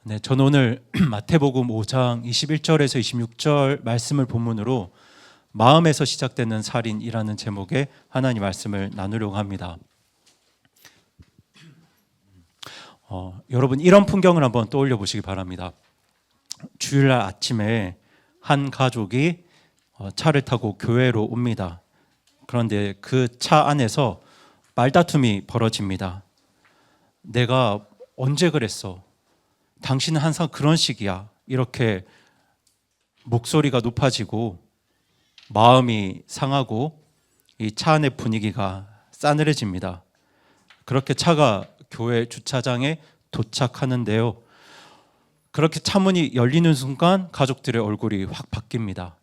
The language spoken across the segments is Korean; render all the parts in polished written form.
네, 저는 오늘 마태복음 5장 21절에서 26절 말씀을 본문으로 마음에서 시작되는 살인이라는 제목의 하나님 말씀을 나누려고 합니다. 여러분 이런 풍경을 한번 떠올려 보시기 바랍니다. 주일날 아침에 한 가족이 차를 타고 교회로 옵니다. 그런데 그 차 안에서 말다툼이 벌어집니다. 내가 언제 그랬어? 당신은 항상 그런 식이야. 이렇게 목소리가 높아지고 마음이 상하고 이 차 안의 분위기가 싸늘해집니다. 그렇게 차가 교회 주차장에 도착하는데요. 그렇게 차문이 열리는 순간 가족들의 얼굴이 확 바뀝니다.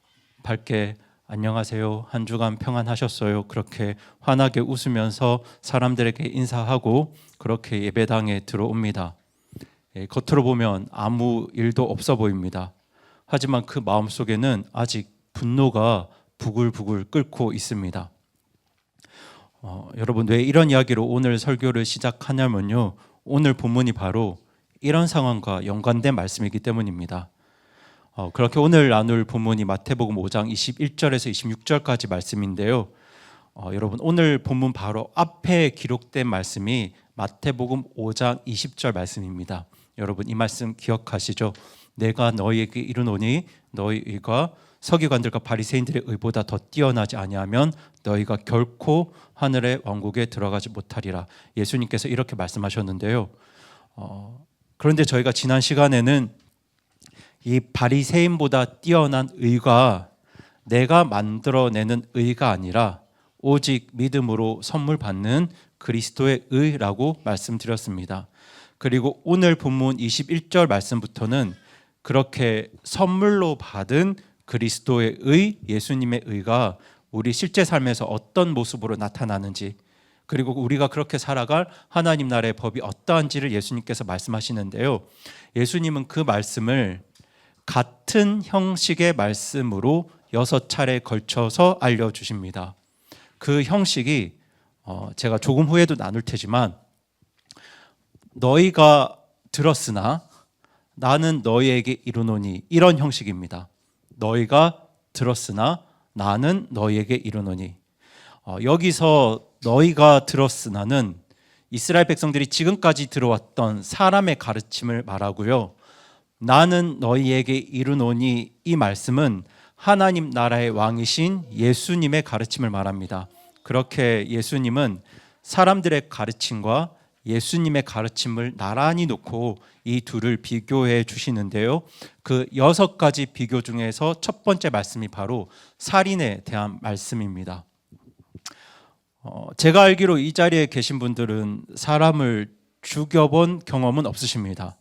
밝게 안녕하세요. 한 주간 평안하셨어요. 그렇게 환하게 웃으면서 사람들에게 인사하고 그렇게 예배당에 들어옵니다. 겉으로 보면 아무 일도 없어 보입니다. 하지만 그 마음속에는 아직 분노가 부글부글 끓고 있습니다. 여러분 왜 이런 이야기로 오늘 설교를 시작하냐면요, 오늘 본문이 바로 이런 상황과 연관된 말씀이기 때문입니다. 그렇게 오늘 나눌 본문이 마태복음 5장 21절에서 26절까지 말씀인데요. 여러분 오늘 본문 바로 앞에 기록된 말씀이 마태복음 5장 20절 말씀입니다. 여러분 이 말씀 기억하시죠? 내가 너희에게 이르노니 너희 의가 서기관들과 바리새인들의 의보다 더 뛰어나지 아니하면 너희가 결코 하늘의 왕국에 들어가지 못하리라. 예수님께서 이렇게 말씀하셨는데요. 그런데 저희가 지난 시간에는 이 바리새인보다 뛰어난 의가 내가 만들어내는 의가 아니라 오직 믿음으로 선물 받는 그리스도의 의라고 말씀드렸습니다. 그리고 오늘 본문 21절 말씀부터는 그렇게 선물로 받은 그리스도의 의, 예수님의 의가 우리 실제 삶에서 어떤 모습으로 나타나는지, 그리고 우리가 그렇게 살아갈 하나님 나라의 법이 어떠한지를 예수님께서 말씀하시는데요. 예수님은 그 말씀을 같은 형식의 말씀으로 6차례 걸쳐서 알려주십니다. 그 형식이 제가 조금 후에도 나눌 테지만 너희가 들었으나 나는 너희에게 이르노니, 이런 형식입니다. 너희가 들었으나 나는 너희에게 이르노니. 여기서 너희가 들었으나는 이스라엘 백성들이 지금까지 들어왔던 사람의 가르침을 말하고요. 나는 너희에게 이르노니, 이 말씀은 하나님 나라의 왕이신 예수님의 가르침을 말합니다. 그렇게 예수님은 사람들의 가르침과 예수님의 가르침을 나란히 놓고 이 둘을 비교해 주시는데요. 그 6가지 비교 중에서 첫 번째 말씀이 바로 살인에 대한 말씀입니다. 제가 알기로 이 자리에 계신 분들은 사람을 죽여본 경험은 없으십니다.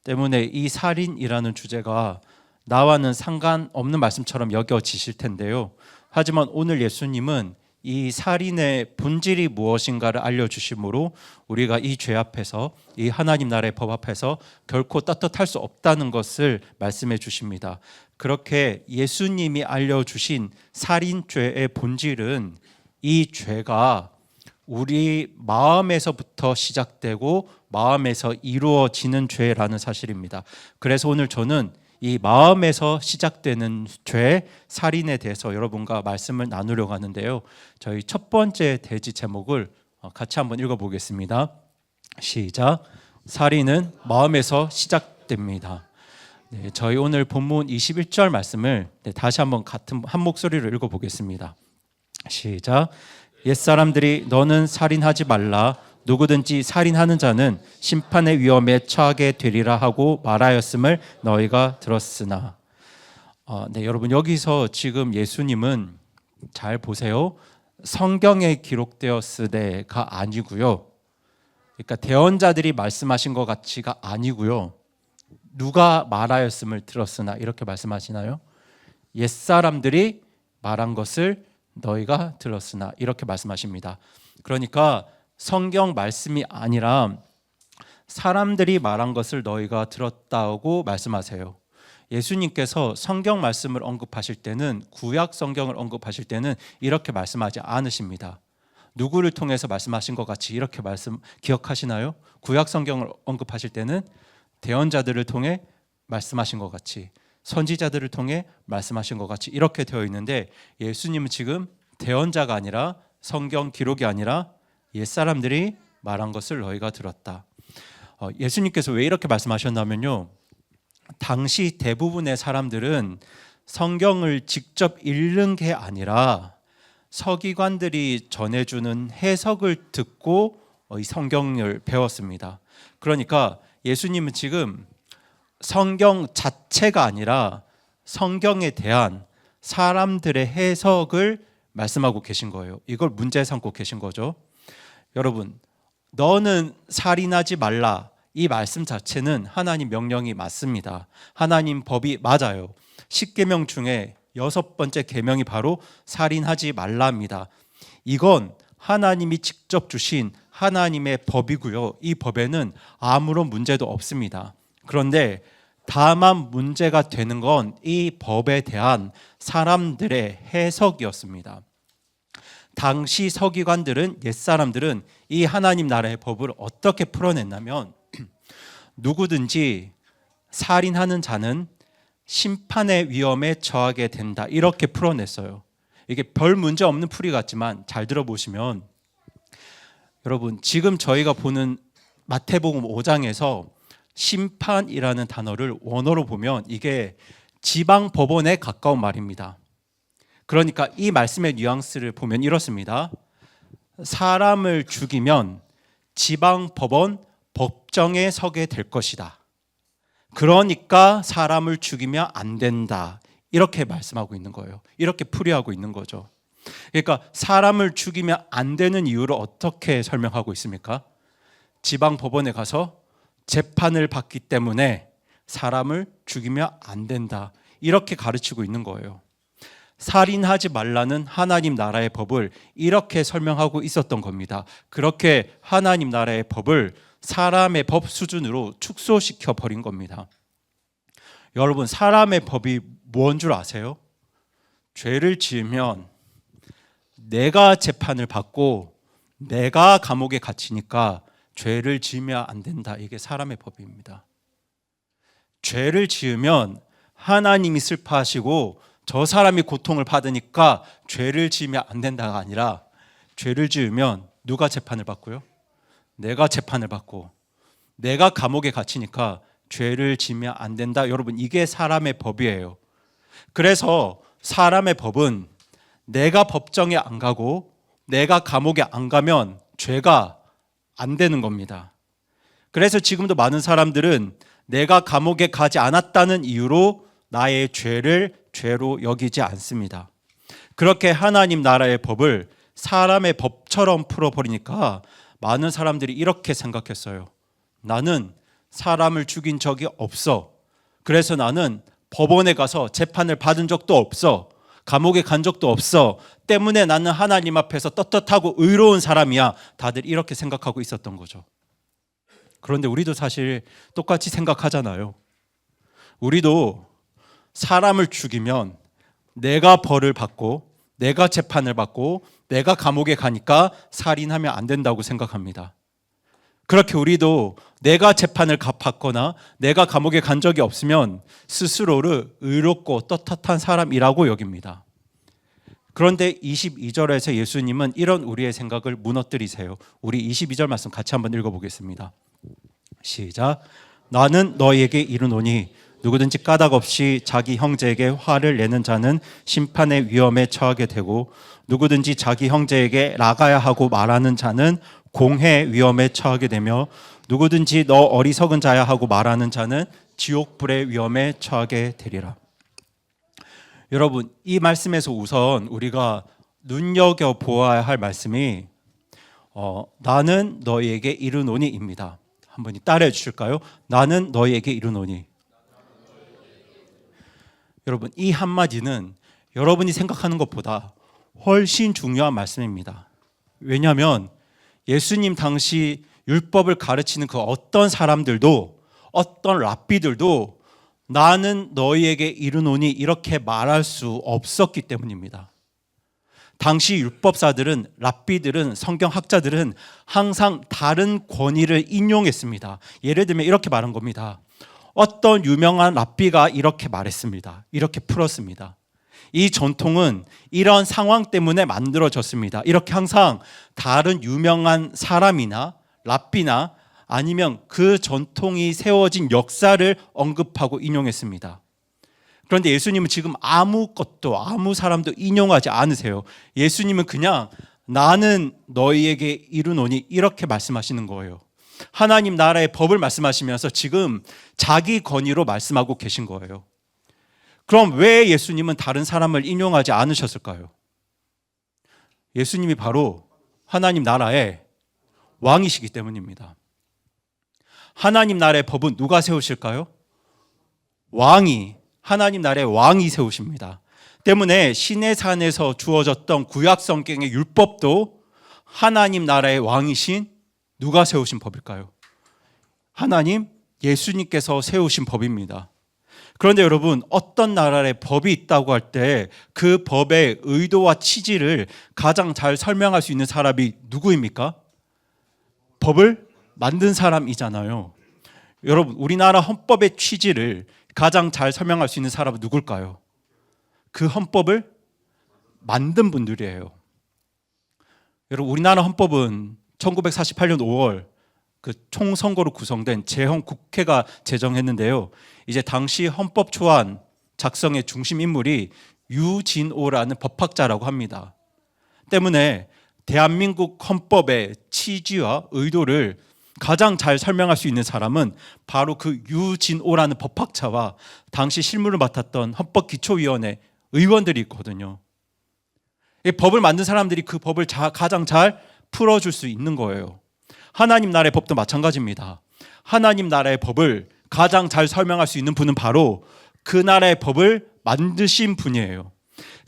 때문에 이 살인이라는 주제가 나와는 상관없는 말씀처럼 여겨지실 텐데요. 하지만 오늘 예수님은 이 살인의 본질이 무엇인가를 알려주심으로 우리가 이 죄 앞에서, 이 하나님 나라의 법 앞에서 결코 떳떳할 수 없다는 것을 말씀해 주십니다. 그렇게 예수님이 알려주신 살인죄의 본질은 이 죄가 우리 마음에서부터 시작되고 마음에서 이루어지는 죄라는 사실입니다. 그래서 오늘 저는 이 마음에서 시작되는 죄, 살인에 대해서 여러분과 말씀을 나누려고 하는데요. 저희 첫 번째 대지 제목을 같이 한번 읽어보겠습니다. 시작. 살인은 마음에서 시작됩니다. 네, 저희 오늘 본문 21절 말씀을 다시 한번 같은 한 목소리로 읽어보겠습니다. 시작. 옛사람들이 너는 살인하지 말라, 누구든지 살인하는 자는 심판의 위험에 처하게 되리라 하고 말하였음을 너희가 들었으나. 네, 여러분 여기서 지금 예수님은 잘 보세요. 성경에 기록되었으되가 아니고요. 그러니까 대언자들이 말씀하신 것 같이가 아니고요. 누가 말하였음을 들었으나 이렇게 말씀하시나요? 옛사람들이 말한 것을 너희가 들었으나 이렇게 말씀하십니다. 그러니까 성경 말씀이 아니라 사람들이 말한 것을 너희가 들었다고 말씀하세요. 예수님께서 성경 말씀을 언급하실 때는, 구약 성경을 언급하실 때는 이렇게 말씀하지 않으십니다. 누구를 통해서 말씀하신 것 같이 이렇게 말씀 기억하시나요? 구약 성경을 언급하실 때는 대언자들을 통해 말씀하신 것 같이, 선지자들을 통해 말씀하신 것 같이 이렇게 되어 있는데, 예수님은 지금 대언자가 아니라, 성경 기록이 아니라 옛사람들이 말한 것을 너희가 들었다. 예수님께서 왜 이렇게 말씀하셨냐면요, 당시 대부분의 사람들은 성경을 직접 읽는 게 아니라 서기관들이 전해주는 해석을 듣고 이 성경을 배웠습니다. 그러니까 예수님은 지금 성경 자체가 아니라 성경에 대한 사람들의 해석을 말씀하고 계신 거예요. 이걸 문제 삼고 계신 거죠. 여러분, 너는 살인하지 말라, 이 말씀 자체는 하나님 명령이 맞습니다. 하나님 법이 맞아요. 10계명 중에 6번째 계명이 바로 살인하지 말라입니다. 이건 하나님이 직접 주신 하나님의 법이고요. 이 법에는 아무런 문제도 없습니다. 그런데 다만 문제가 되는 건 이 법에 대한 사람들의 해석이었습니다. 당시 서기관들은, 옛사람들은 이 하나님 나라의 법을 어떻게 풀어냈냐면, 누구든지 살인하는 자는 심판의 위험에 처하게 된다, 이렇게 풀어냈어요. 이게 별 문제 없는 풀이 같지만 잘 들어보시면, 여러분, 지금 저희가 보는 마태복음 5장에서 심판이라는 단어를 원어로 보면 이게 지방 법원에 가까운 말입니다. 그러니까 이 말씀의 뉘앙스를 보면 이렇습니다. 사람을 죽이면 지방 법원 법정에 서게 될 것이다. 그러니까 사람을 죽이면 안 된다, 이렇게 말씀하고 있는 거예요. 이렇게 풀이하고 있는 거죠. 그러니까 사람을 죽이면 안 되는 이유를 어떻게 설명하고 있습니까? 지방 법원에 가서 재판을 받기 때문에 사람을 죽이면 안 된다, 이렇게 가르치고 있는 거예요. 살인하지 말라는 하나님 나라의 법을 이렇게 설명하고 있었던 겁니다. 그렇게 하나님 나라의 법을 사람의 법 수준으로 축소시켜 버린 겁니다. 여러분, 사람의 법이 뭔 줄 아세요? 죄를 지으면 내가 재판을 받고 내가 감옥에 갇히니까 죄를 지으면 안 된다, 이게 사람의 법입니다. 죄를 지으면 하나님이 슬퍼하시고 저 사람이 고통을 받으니까 죄를 지으면 안 된다가 아니라, 죄를 지으면 누가 재판을 받고요? 내가 재판을 받고 내가 감옥에 갇히니까 죄를 지으면 안 된다. 여러분, 이게 사람의 법이에요. 그래서 사람의 법은 내가 법정에 안 가고 내가 감옥에 안 가면 죄가 안 되는 겁니다. 그래서 지금도 많은 사람들은 내가 감옥에 가지 않았다는 이유로 나의 죄를 죄로 여기지 않습니다. 그렇게 하나님 나라의 법을 사람의 법처럼 풀어버리니까 많은 사람들이 이렇게 생각했어요. 나는 사람을 죽인 적이 없어. 그래서 나는 법원에 가서 재판을 받은 적도 없어. 감옥에 간 적도 없어. 때문에 나는 하나님 앞에서 떳떳하고 의로운 사람이야. 다들 이렇게 생각하고 있었던 거죠. 그런데 우리도 사실 똑같이 생각하잖아요. 우리도 사람을 죽이면 내가 벌을 받고 내가 재판을 받고 내가 감옥에 가니까 살인하면 안 된다고 생각합니다. 그렇게 우리도 내가 재판을 받거나 내가 감옥에 간 적이 없으면 스스로를 의롭고 떳떳한 사람이라고 여깁니다. 그런데 22절에서 예수님은 이런 우리의 생각을 무너뜨리세요. 우리 22절 말씀 같이 한번 읽어보겠습니다. 시작. 나는 너희에게 이르노니 누구든지 까닭 없이 자기 형제에게 화를 내는 자는 심판의 위험에 처하게 되고, 누구든지 자기 형제에게 나가야 하고 말하는 자는 공회 위험에 처하게 되며, 누구든지 너 어리석은 자야 하고 말하는 자는 지옥불의 위험에 처하게 되리라. 여러분, 이 말씀에서 우선 우리가 눈여겨보아야 할 말씀이 나는 너희에게 이르노니입니다. 한번 따라해 주실까요? 나는 너희에게 이르노니. 여러분, 이 한마디는 여러분이 생각하는 것보다 훨씬 중요한 말씀입니다. 왜냐하면 예수님 당시 율법을 가르치는 그 어떤 사람들도, 어떤 랍비들도 나는 너희에게 이르노니 이렇게 말할 수 없었기 때문입니다. 당시 율법사들은, 랍비들은, 성경학자들은 항상 다른 권위를 인용했습니다. 예를 들면 이렇게 말한 겁니다. 어떤 유명한 랍비가 이렇게 말했습니다. 이렇게 풀었습니다. 이 전통은 이런 상황 때문에 만들어졌습니다. 이렇게 항상 다른 유명한 사람이나 랍비나 아니면 그 전통이 세워진 역사를 언급하고 인용했습니다. 그런데 예수님은 지금 아무것도 아무 사람도 인용하지 않으세요. 예수님은 그냥 나는 너희에게 이르노니 이렇게 말씀하시는 거예요. 하나님 나라의 법을 말씀하시면서 지금 자기 권위로 말씀하고 계신 거예요. 그럼 왜 예수님은 다른 사람을 인용하지 않으셨을까요? 예수님이 바로 하나님 나라의 왕이시기 때문입니다. 하나님 나라의 법은 누가 세우실까요? 왕이, 하나님 나라의 왕이 세우십니다. 때문에 시내산에서 주어졌던 구약 성경의 율법도 하나님 나라의 왕이신 누가 세우신 법일까요? 하나님, 예수님께서 세우신 법입니다. 그런데 여러분, 어떤 나라의 법이 있다고 할 때 그 법의 의도와 취지를 가장 잘 설명할 수 있는 사람이 누구입니까? 법을 만든 사람이잖아요. 여러분, 우리나라 헌법의 취지를 가장 잘 설명할 수 있는 사람은 누굴까요? 그 헌법을 만든 분들이에요. 여러분, 우리나라 헌법은 1948년 5월 그 총선거로 구성된 재헌국회가 제정했는데요. 이제 당시 헌법 초안 작성의 중심 인물이 유진오라는 법학자라고 합니다. 때문에 대한민국 헌법의 취지와 의도를 가장 잘 설명할 수 있는 사람은 바로 그 유진오라는 법학자와 당시 실무를 맡았던 헌법기초위원회 의원들이 있거든요. 이 법을 만든 사람들이 그 법을 가장 잘 풀어줄 수 있는 거예요. 하나님 나라의 법도 마찬가지입니다. 하나님 나라의 법을 가장 잘 설명할 수 있는 분은 바로 그 나라의 법을 만드신 분이에요.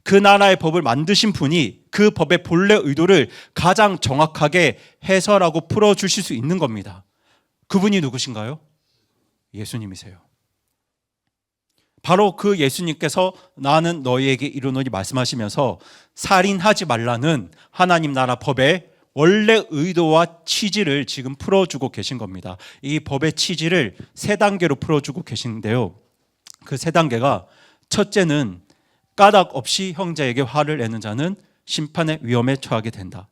그 나라의 법을 만드신 분이 그 법의 본래 의도를 가장 정확하게 해설하고 풀어주실 수 있는 겁니다. 그분이 누구신가요? 예수님이세요. 바로 그 예수님께서 나는 너희에게 이르노니 말씀하시면서 살인하지 말라는 하나님 나라 법의 원래 의도와 취지를 지금 풀어주고 계신 겁니다. 이 법의 취지를 세 단계로 풀어주고 계신데요. 그 세 단계가, 첫째는 까닭 없이 형제에게 화를 내는 자는 심판의 위험에 처하게 된다.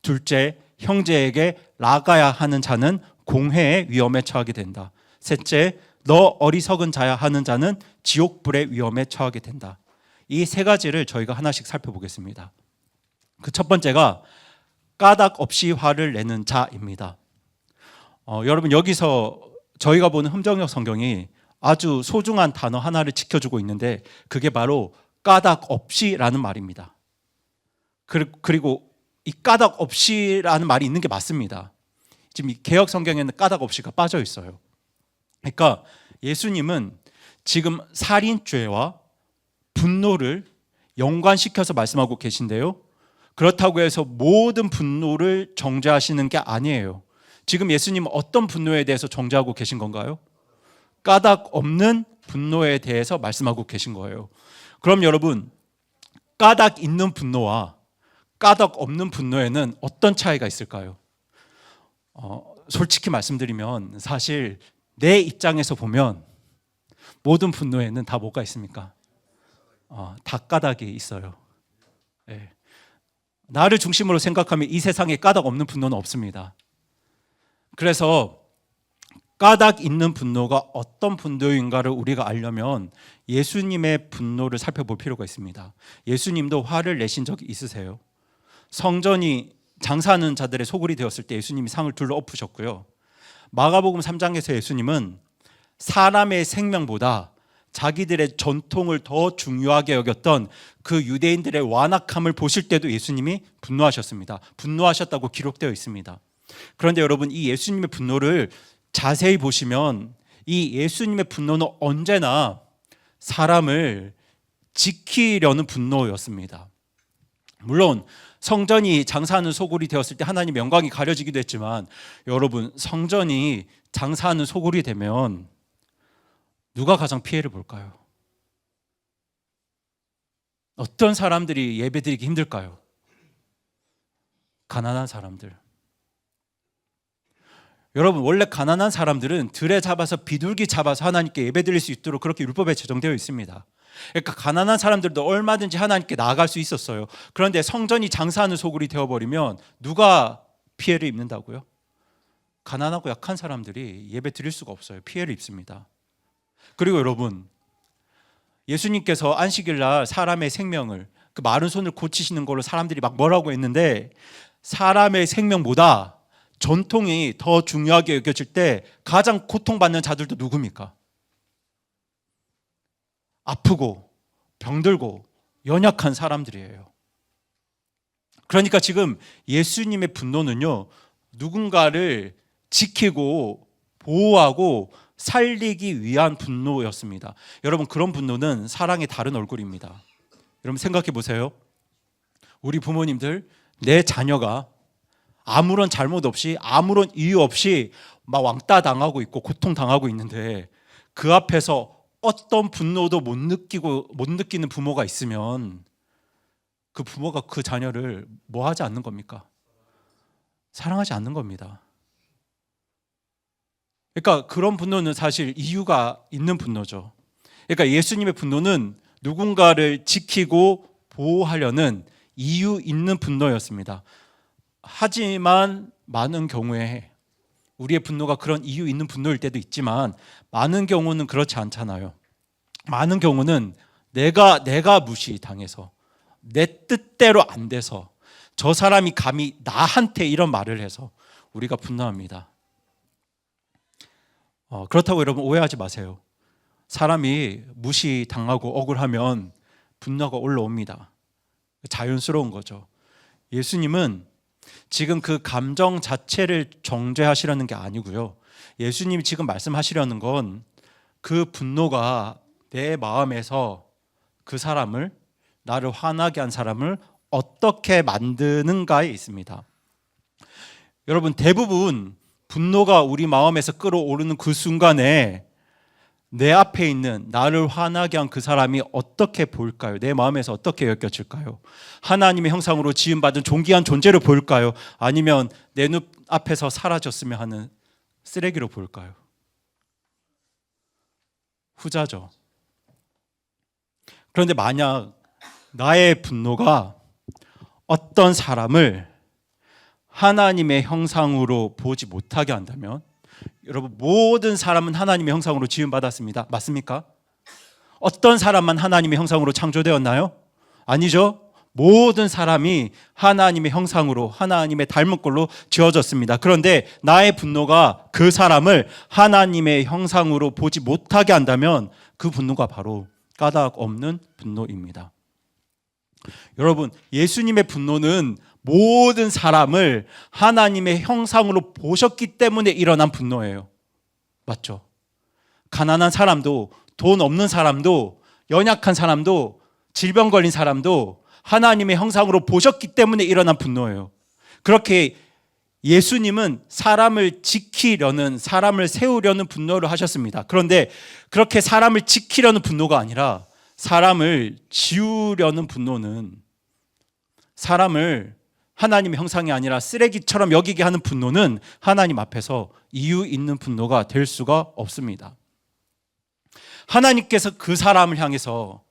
둘째, 형제에게 나가야 하는 자는 공회의 위험에 처하게 된다. 셋째, 너 어리석은 자야 하는 자는 지옥불의 위험에 처하게 된다. 이 세 가지를 저희가 하나씩 살펴보겠습니다. 그 첫 번째가 까닭 없이 화를 내는 자입니다. 여러분, 여기서 저희가 보는 흠정역 성경이 아주 소중한 단어 하나를 지켜주고 있는데 그게 바로 까닭 없이라는 말입니다. 그리고 이 까닭 없이라는 말이 있는 게 맞습니다. 지금 이 개역 성경에는 까닭 없이가 빠져 있어요. 그러니까 예수님은 지금 살인죄와 분노를 연관시켜서 말씀하고 계신데요. 그렇다고 해서 모든 분노를 정죄하시는 게 아니에요. 지금 예수님은 어떤 분노에 대해서 정죄하고 계신 건가요? 까닭 없는 분노에 대해서 말씀하고 계신 거예요. 그럼 여러분, 까닭 있는 분노와 까닭 없는 분노에는 어떤 차이가 있을까요? 솔직히 말씀드리면 사실 내 입장에서 보면 모든 분노에는 다 뭐가 있습니까? 다 까닭이 있어요. 네. 나를 중심으로 생각하면 이 세상에 까닭 없는 분노는 없습니다. 그래서 까닭 있는 분노가 어떤 분노인가를 우리가 알려면 예수님의 분노를 살펴볼 필요가 있습니다. 예수님도 화를 내신 적이 있으세요? 성전이 장사하는 자들의 소굴이 되었을 때 예수님이 상을 둘러 엎으셨고요. 마가복음 3장에서 예수님은 사람의 생명보다 자기들의 전통을 더 중요하게 여겼던 그 유대인들의 완악함을 보실 때도 예수님이 분노하셨습니다. 분노하셨다고 기록되어 있습니다. 그런데 여러분, 이 예수님의 분노를 자세히 보시면 이 예수님의 분노는 언제나 사람을 지키려는 분노였습니다. 물론 성전이 장사하는 소굴이 되었을 때 하나님의 영광이 가려지기도 했지만 여러분, 성전이 장사하는 소굴이 되면 누가 가장 피해를 볼까요? 어떤 사람들이 예배드리기 힘들까요? 가난한 사람들. 여러분, 원래 가난한 사람들은 들에 잡아서 비둘기 잡아서 하나님께 예배드릴 수 있도록 그렇게 율법에 제정되어 있습니다. 그러니까 가난한 사람들도 얼마든지 하나님께 나아갈 수 있었어요. 그런데 성전이 장사하는 소굴이 되어버리면 누가 피해를 입는다고요? 가난하고 약한 사람들이 예배 드릴 수가 없어요. 피해를 입습니다. 그리고 여러분, 예수님께서 안식일 날 사람의 생명을, 그 마른 손을 고치시는 걸로 사람들이 막 뭐라고 했는데, 사람의 생명보다 전통이 더 중요하게 여겨질 때 가장 고통받는 자들도 누굽니까? 아프고 병들고 연약한 사람들이에요. 그러니까 지금 예수님의 분노는요, 누군가를 지키고 보호하고 살리기 위한 분노였습니다. 여러분, 그런 분노는 사랑의 다른 얼굴입니다. 여러분 생각해 보세요. 우리 부모님들, 내 자녀가 아무런 잘못 없이 아무런 이유 없이 막 왕따 당하고 있고 고통 당하고 있는데 그 앞에서 어떤 분노도 못 느끼는 부모가 있으면 그 부모가 그 자녀를 뭐 하지 않는 겁니까? 사랑하지 않는 겁니다. 그러니까 그런 분노는 사실 이유가 있는 분노죠. 그러니까 예수님의 분노는 누군가를 지키고 보호하려는 이유 있는 분노였습니다. 하지만 많은 경우에 우리의 분노가 그런 이유 있는 분노일 때도 있지만 많은 경우는 그렇지 않잖아요. 많은 경우는 내가 무시당해서 내 뜻대로 안 돼서 저 사람이 감히 나한테 이런 말을 해서 우리가 분노합니다. 그렇다고 여러분 오해하지 마세요. 사람이 무시당하고 억울하면 분노가 올라옵니다. 자연스러운 거죠. 예수님은 지금 그 감정 자체를 정죄하시려는 게 아니고요. 예수님이 지금 말씀하시려는 건 그 분노가 내 마음에서 그 사람을, 나를 화나게 한 사람을 어떻게 만드는가에 있습니다. 여러분, 대부분 분노가 우리 마음에서 끌어오르는 그 순간에 내 앞에 있는 나를 화나게 한 그 사람이 어떻게 보일까요? 내 마음에서 어떻게 여겨질까요? 하나님의 형상으로 지음받은 존귀한 존재로 보일까요? 아니면 내 눈 앞에서 사라졌으면 하는 쓰레기로 보일까요? 후자죠. 그런데 만약 나의 분노가 어떤 사람을 하나님의 형상으로 보지 못하게 한다면, 여러분, 모든 사람은 하나님의 형상으로 지음받았습니다. 맞습니까? 어떤 사람만 하나님의 형상으로 창조되었나요? 아니죠. 모든 사람이 하나님의 형상으로, 하나님의 닮은 꼴로 지어졌습니다. 그런데 나의 분노가 그 사람을 하나님의 형상으로 보지 못하게 한다면 그 분노가 바로 까닭 없는 분노입니다. 여러분, 예수님의 분노는 모든 사람을 하나님의 형상으로 보셨기 때문에 일어난 분노예요. 맞죠? 가난한 사람도, 돈 없는 사람도, 연약한 사람도, 질병 걸린 사람도 하나님의 형상으로 보셨기 때문에 일어난 분노예요. 그렇게 예수님은 사람을 지키려는, 사람을 세우려는 분노를 하셨습니다. 그런데 그렇게 사람을 지키려는 분노가 아니라 사람을 지우려는 분노는, 사람을 하나님의 형상이 아니라 쓰레기처럼 여기게 하는 분노는 하나님 앞에서 이유 있는 분노가 될 수가 없습니다. 하나님께서 그 사람을 향해서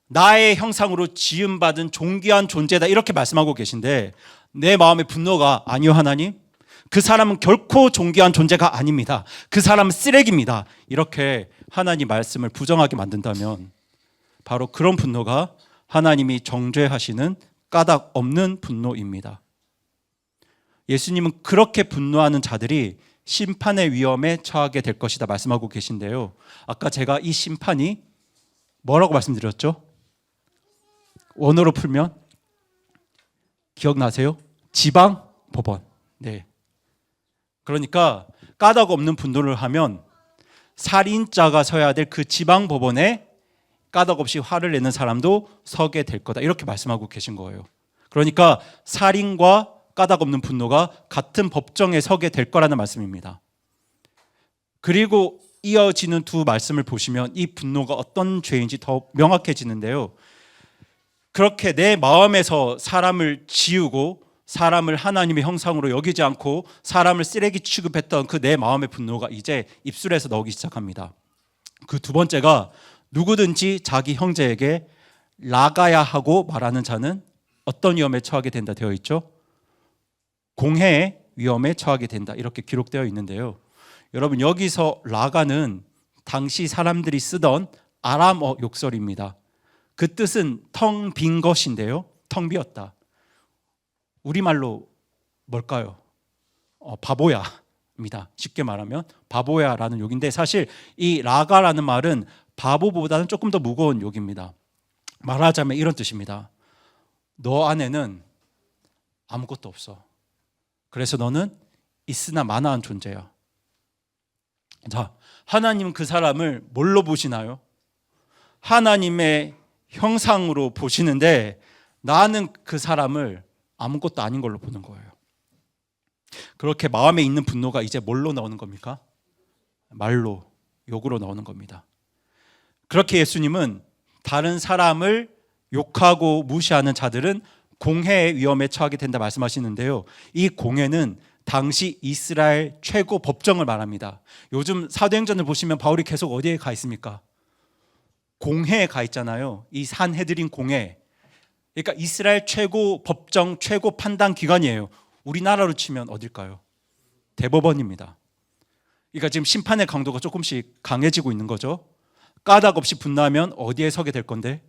나의 형상으로 지음받은 존귀한 존재다 이렇게 말씀하고 계신데, 내 마음의 분노가 아니요 하나님, 그 사람은 결코 존귀한 존재가 아닙니다. 그 사람은 쓰레기입니다. 이렇게 하나님 말씀을 부정하게 만든다면 바로 그런 분노가 하나님이 정죄하시는 까닭 없는 분노입니다. 예수님은 그렇게 분노하는 자들이 심판의 위험에 처하게 될 것이다 말씀하고 계신데요. 아까 제가 이 심판이 뭐라고 말씀드렸죠? 원어로 풀면 기억나세요? 지방법원. 네. 그러니까 까닭 없는 분노를 하면 살인자가 서야 될 그 지방법원에 까닭 없이 화를 내는 사람도 서게 될 거다 이렇게 말씀하고 계신 거예요. 그러니까 살인과 까닭 없는 분노가 같은 법정에 서게 될 거라는 말씀입니다. 그리고 이어지는 두 말씀을 보시면 이 분노가 어떤 죄인지 더 명확해지는데요. 그렇게 내 마음에서 사람을 지우고 사람을 하나님의 형상으로 여기지 않고 사람을 쓰레기 취급했던 그 내 마음의 분노가 이제 입술에서 나오기 시작합니다. 그 두 번째가 누구든지 자기 형제에게 라가야 하고 말하는 자는 어떤 위험에 처하게 된다 되어 있죠? 공해의 위험에 처하게 된다 이렇게 기록되어 있는데요. 여러분 여기서 라가는 당시 사람들이 쓰던 아람어 욕설입니다. 그 뜻은 텅 빈 것인데요. 텅 비었다. 우리말로 뭘까요? 바보야입니다. 쉽게 말하면 바보야라는 욕인데 사실 이 라가라는 말은 바보보다는 조금 더 무거운 욕입니다. 말하자면 이런 뜻입니다. 너 안에는 아무것도 없어. 그래서 너는 있으나 마나한 존재야. 자, 하나님은 그 사람을 뭘로 보시나요? 하나님의 형상으로 보시는데 나는 그 사람을 아무것도 아닌 걸로 보는 거예요. 그렇게 마음에 있는 분노가 이제 뭘로 나오는 겁니까? 말로, 욕으로 나오는 겁니다. 그렇게 예수님은 다른 사람을 욕하고 무시하는 자들은 공해의 위험에 처하게 된다 말씀하시는데요. 이 공해는 당시 이스라엘 최고 법정을 말합니다. 요즘 사도행전을 보시면 바울이 계속 어디에 가 있습니까? 공회에 가 있잖아요. 이 산헤드린 공회. 그러니까 이스라엘 최고 법정, 최고 판단 기관이에요. 우리나라로 치면 어딜까요? 대법원입니다. 그러니까 지금 심판의 강도가 조금씩 강해지고 있는 거죠. 까닭 없이 분노하면 어디에 서게 될 건데?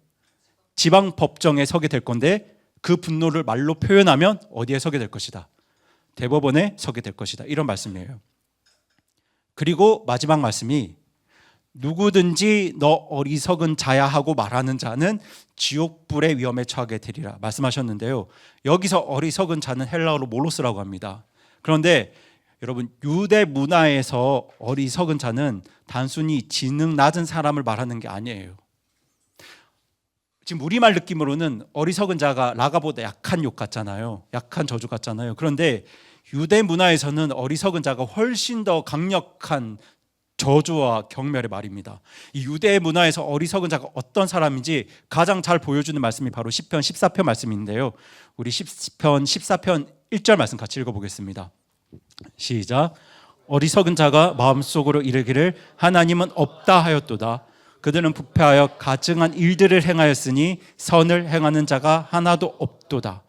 지방 법정에 서게 될 건데 그 분노를 말로 표현하면 어디에 서게 될 것이다? 대법원에 서게 될 것이다. 이런 말씀이에요. 그리고 마지막 말씀이 누구든지 너 어리석은 자야 하고 말하는 자는 지옥불의 위험에 처하게 되리라 말씀하셨는데요. 여기서 어리석은 자는 헬라어로 몰로스라고 합니다. 그런데 여러분 유대 문화에서 어리석은 자는 단순히 지능 낮은 사람을 말하는 게 아니에요. 지금 우리말 느낌으로는 어리석은 자가 라가보다 약한 욕 같잖아요. 약한 저주 같잖아요. 그런데 유대 문화에서는 어리석은 자가 훨씬 더 강력한 저주와 경멸의 말입니다. 이 유대 문화에서 어리석은 자가 어떤 사람인지 가장 잘 보여주는 말씀이 바로 시편 14편 말씀인데요. 우리 시편 14편 1절 말씀 같이 읽어보겠습니다. 시작. 어리석은 자가 마음속으로 이르기를 하나님은 없다 하였도다. 그들은 부패하여 가증한 일들을 행하였으니 선을 행하는 자가 하나도 없도다.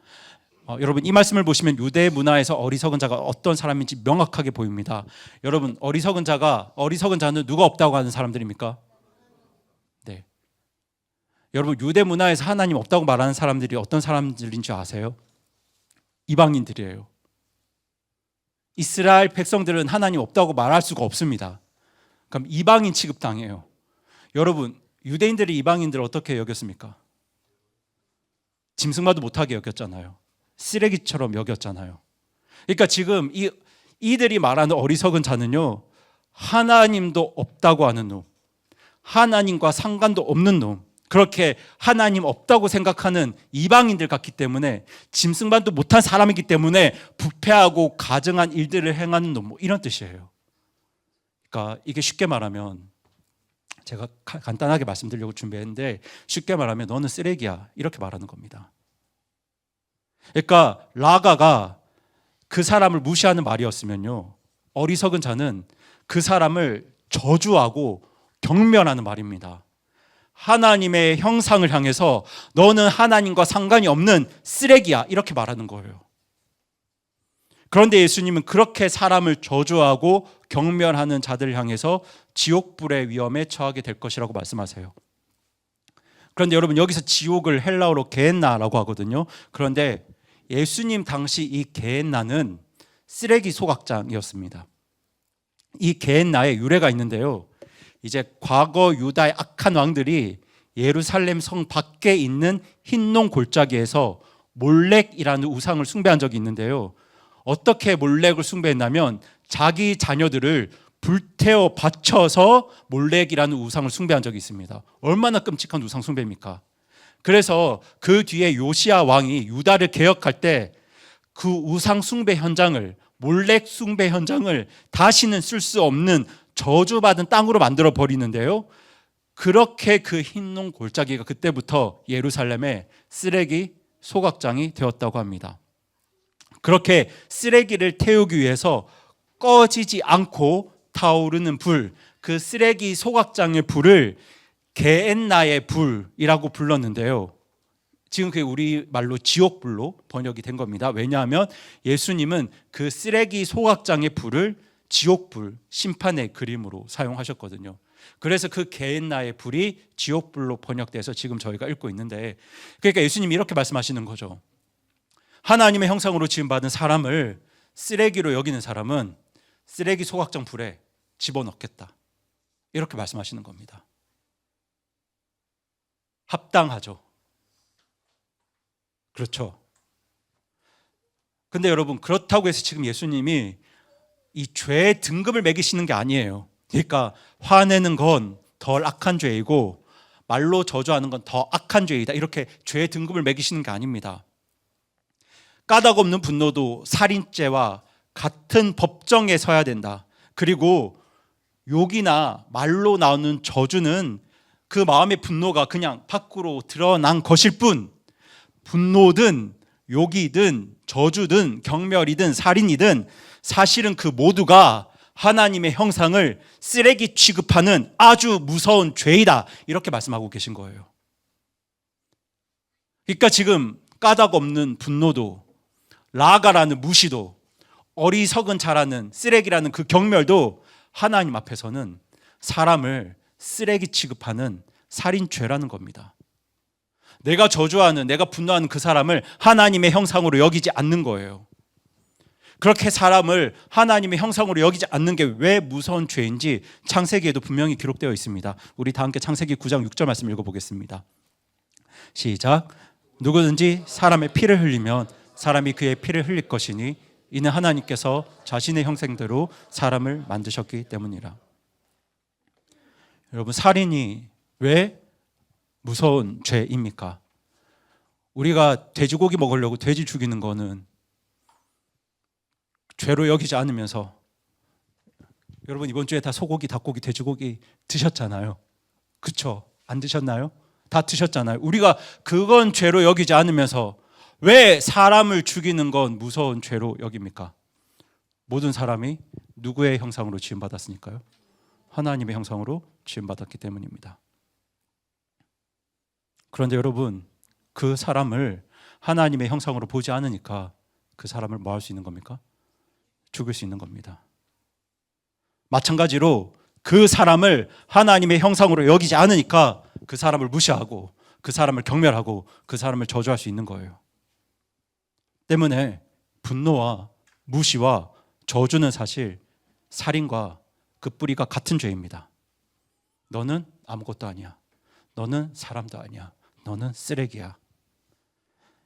여러분 이 말씀을 보시면 유대 문화에서 어리석은 자가 어떤 사람인지 명확하게 보입니다. 여러분 어리석은 자는 누가 없다고 하는 사람들입니까? 네. 여러분 유대 문화에서 하나님 없다고 말하는 사람들이 어떤 사람들인 줄 아세요? 이방인들이에요. 이스라엘 백성들은 하나님 없다고 말할 수가 없습니다. 그럼 이방인 취급당해요. 여러분 유대인들이 이방인들을 어떻게 여겼습니까? 짐승마도 못하게 여겼잖아요. 쓰레기처럼 여겼잖아요. 그러니까 지금 이들이 말하는 어리석은 자는요, 하나님도 없다고 하는 놈, 하나님과 상관도 없는 놈, 그렇게 하나님 없다고 생각하는 이방인들 같기 때문에 짐승만도 못한 사람이기 때문에 부패하고 가증한 일들을 행하는 놈, 뭐 이런 뜻이에요. 그러니까 이게 쉽게 말하면 제가 간단하게 말씀드리려고 준비했는데 쉽게 말하면 너는 쓰레기야 이렇게 말하는 겁니다. 그러니까 라가가 그 사람을 무시하는 말이었으면요, 어리석은 자는 그 사람을 저주하고 경멸하는 말입니다. 하나님의 형상을 향해서 너는 하나님과 상관이 없는 쓰레기야 이렇게 말하는 거예요. 그런데 예수님은 그렇게 사람을 저주하고 경멸하는 자들을 향해서 지옥불의 위험에 처하게 될 것이라고 말씀하세요. 그런데 여러분 여기서 지옥을 헬라어로 게헨나라고 하거든요. 그런데 예수님 당시 이 게헨나는 쓰레기 소각장이었습니다. 이 게헨나에 유래가 있는데요. 이제 과거 유다의 악한 왕들이 예루살렘 성 밖에 있는 흰농 골짜기에서 몰렉이라는 우상을 숭배한 적이 있는데요. 어떻게 몰렉을 숭배했냐면 자기 자녀들을 불태워 바쳐서 몰렉이라는 우상을 숭배한 적이 있습니다. 얼마나 끔찍한 우상 숭배입니까? 그래서 그 뒤에 요시야 왕이 유다를 개혁할 때 그 우상 숭배 현장을, 몰렉 숭배 현장을 다시는 쓸 수 없는 저주받은 땅으로 만들어 버리는데요. 그렇게 그 흰농 골짜기가 그때부터 예루살렘의 쓰레기 소각장이 되었다고 합니다. 그렇게 쓰레기를 태우기 위해서 꺼지지 않고 타오르는 불, 그 쓰레기 소각장의 불을 게엔나의 불이라고 불렀는데요. 지금 그게 우리말로 지옥불로 번역이 된 겁니다. 왜냐하면 예수님은 그 쓰레기 소각장의 불을 지옥불, 심판의 그림으로 사용하셨거든요. 그래서 그 게엔나의 불이 지옥불로 번역돼서 지금 저희가 읽고 있는데, 그러니까 예수님이 이렇게 말씀하시는 거죠. 하나님의 형상으로 지음받은 사람을 쓰레기로 여기는 사람은 쓰레기 소각장 불에 집어넣겠다, 이렇게 말씀하시는 겁니다. 합당하죠. 그렇죠. 근데 여러분, 그렇다고 해서 지금 예수님이 이 죄의 등급을 매기시는 게 아니에요. 그러니까 화내는 건 덜 악한 죄이고 말로 저주하는 건 더 악한 죄이다, 이렇게 죄의 등급을 매기시는 게 아닙니다. 까닭 없는 분노도 살인죄와 같은 법정에 서야 된다. 그리고 욕이나 말로 나오는 저주는 그 마음의 분노가 그냥 밖으로 드러난 것일 뿐, 분노든 욕이든 저주든 경멸이든 살인이든 사실은 그 모두가 하나님의 형상을 쓰레기 취급하는 아주 무서운 죄이다, 이렇게 말씀하고 계신 거예요. 그러니까 지금 까닭 없는 분노도, 라가라는 무시도, 어리석은 자라는 쓰레기라는 그 경멸도 하나님 앞에서는 사람을 쓰레기 취급하는 살인죄라는 겁니다. 내가 저주하는, 내가 분노하는 그 사람을 하나님의 형상으로 여기지 않는 거예요. 그렇게 사람을 하나님의 형상으로 여기지 않는 게 왜 무서운 죄인지 창세기에도 분명히 기록되어 있습니다. 우리 다 함께 창세기 9장 6절 말씀 읽어보겠습니다. 시작. 누구든지 사람의 피를 흘리면 사람이 그의 피를 흘릴 것이니 이는 하나님께서 자신의 형상대로 사람을 만드셨기 때문이라. 여러분, 살인이 왜 무서운 죄입니까? 우리가 돼지고기 먹으려고 돼지 죽이는 거는 죄로 여기지 않으면서, 여러분 이번 주에 다 소고기, 닭고기, 돼지고기 드셨잖아요. 그렇죠? 안 드셨나요? 다 드셨잖아요. 우리가 그건 죄로 여기지 않으면서 왜 사람을 죽이는 건 무서운 죄로 여깁니까? 모든 사람이 누구의 형상으로 지음받았으니까요? 하나님의 형상으로 지음받았기 때문입니다. 그런데 여러분, 그 사람을 하나님의 형상으로 보지 않으니까 그 사람을 뭐 할 수 있는 겁니까? 죽일 수 있는 겁니다. 마찬가지로 그 사람을 하나님의 형상으로 여기지 않으니까 그 사람을 무시하고 그 사람을 경멸하고 그 사람을 저주할 수 있는 거예요. 때문에 분노와 무시와 저주는 사실 살인과 그 뿌리가 같은 죄입니다. 너는 아무것도 아니야. 너는 사람도 아니야. 너는 쓰레기야.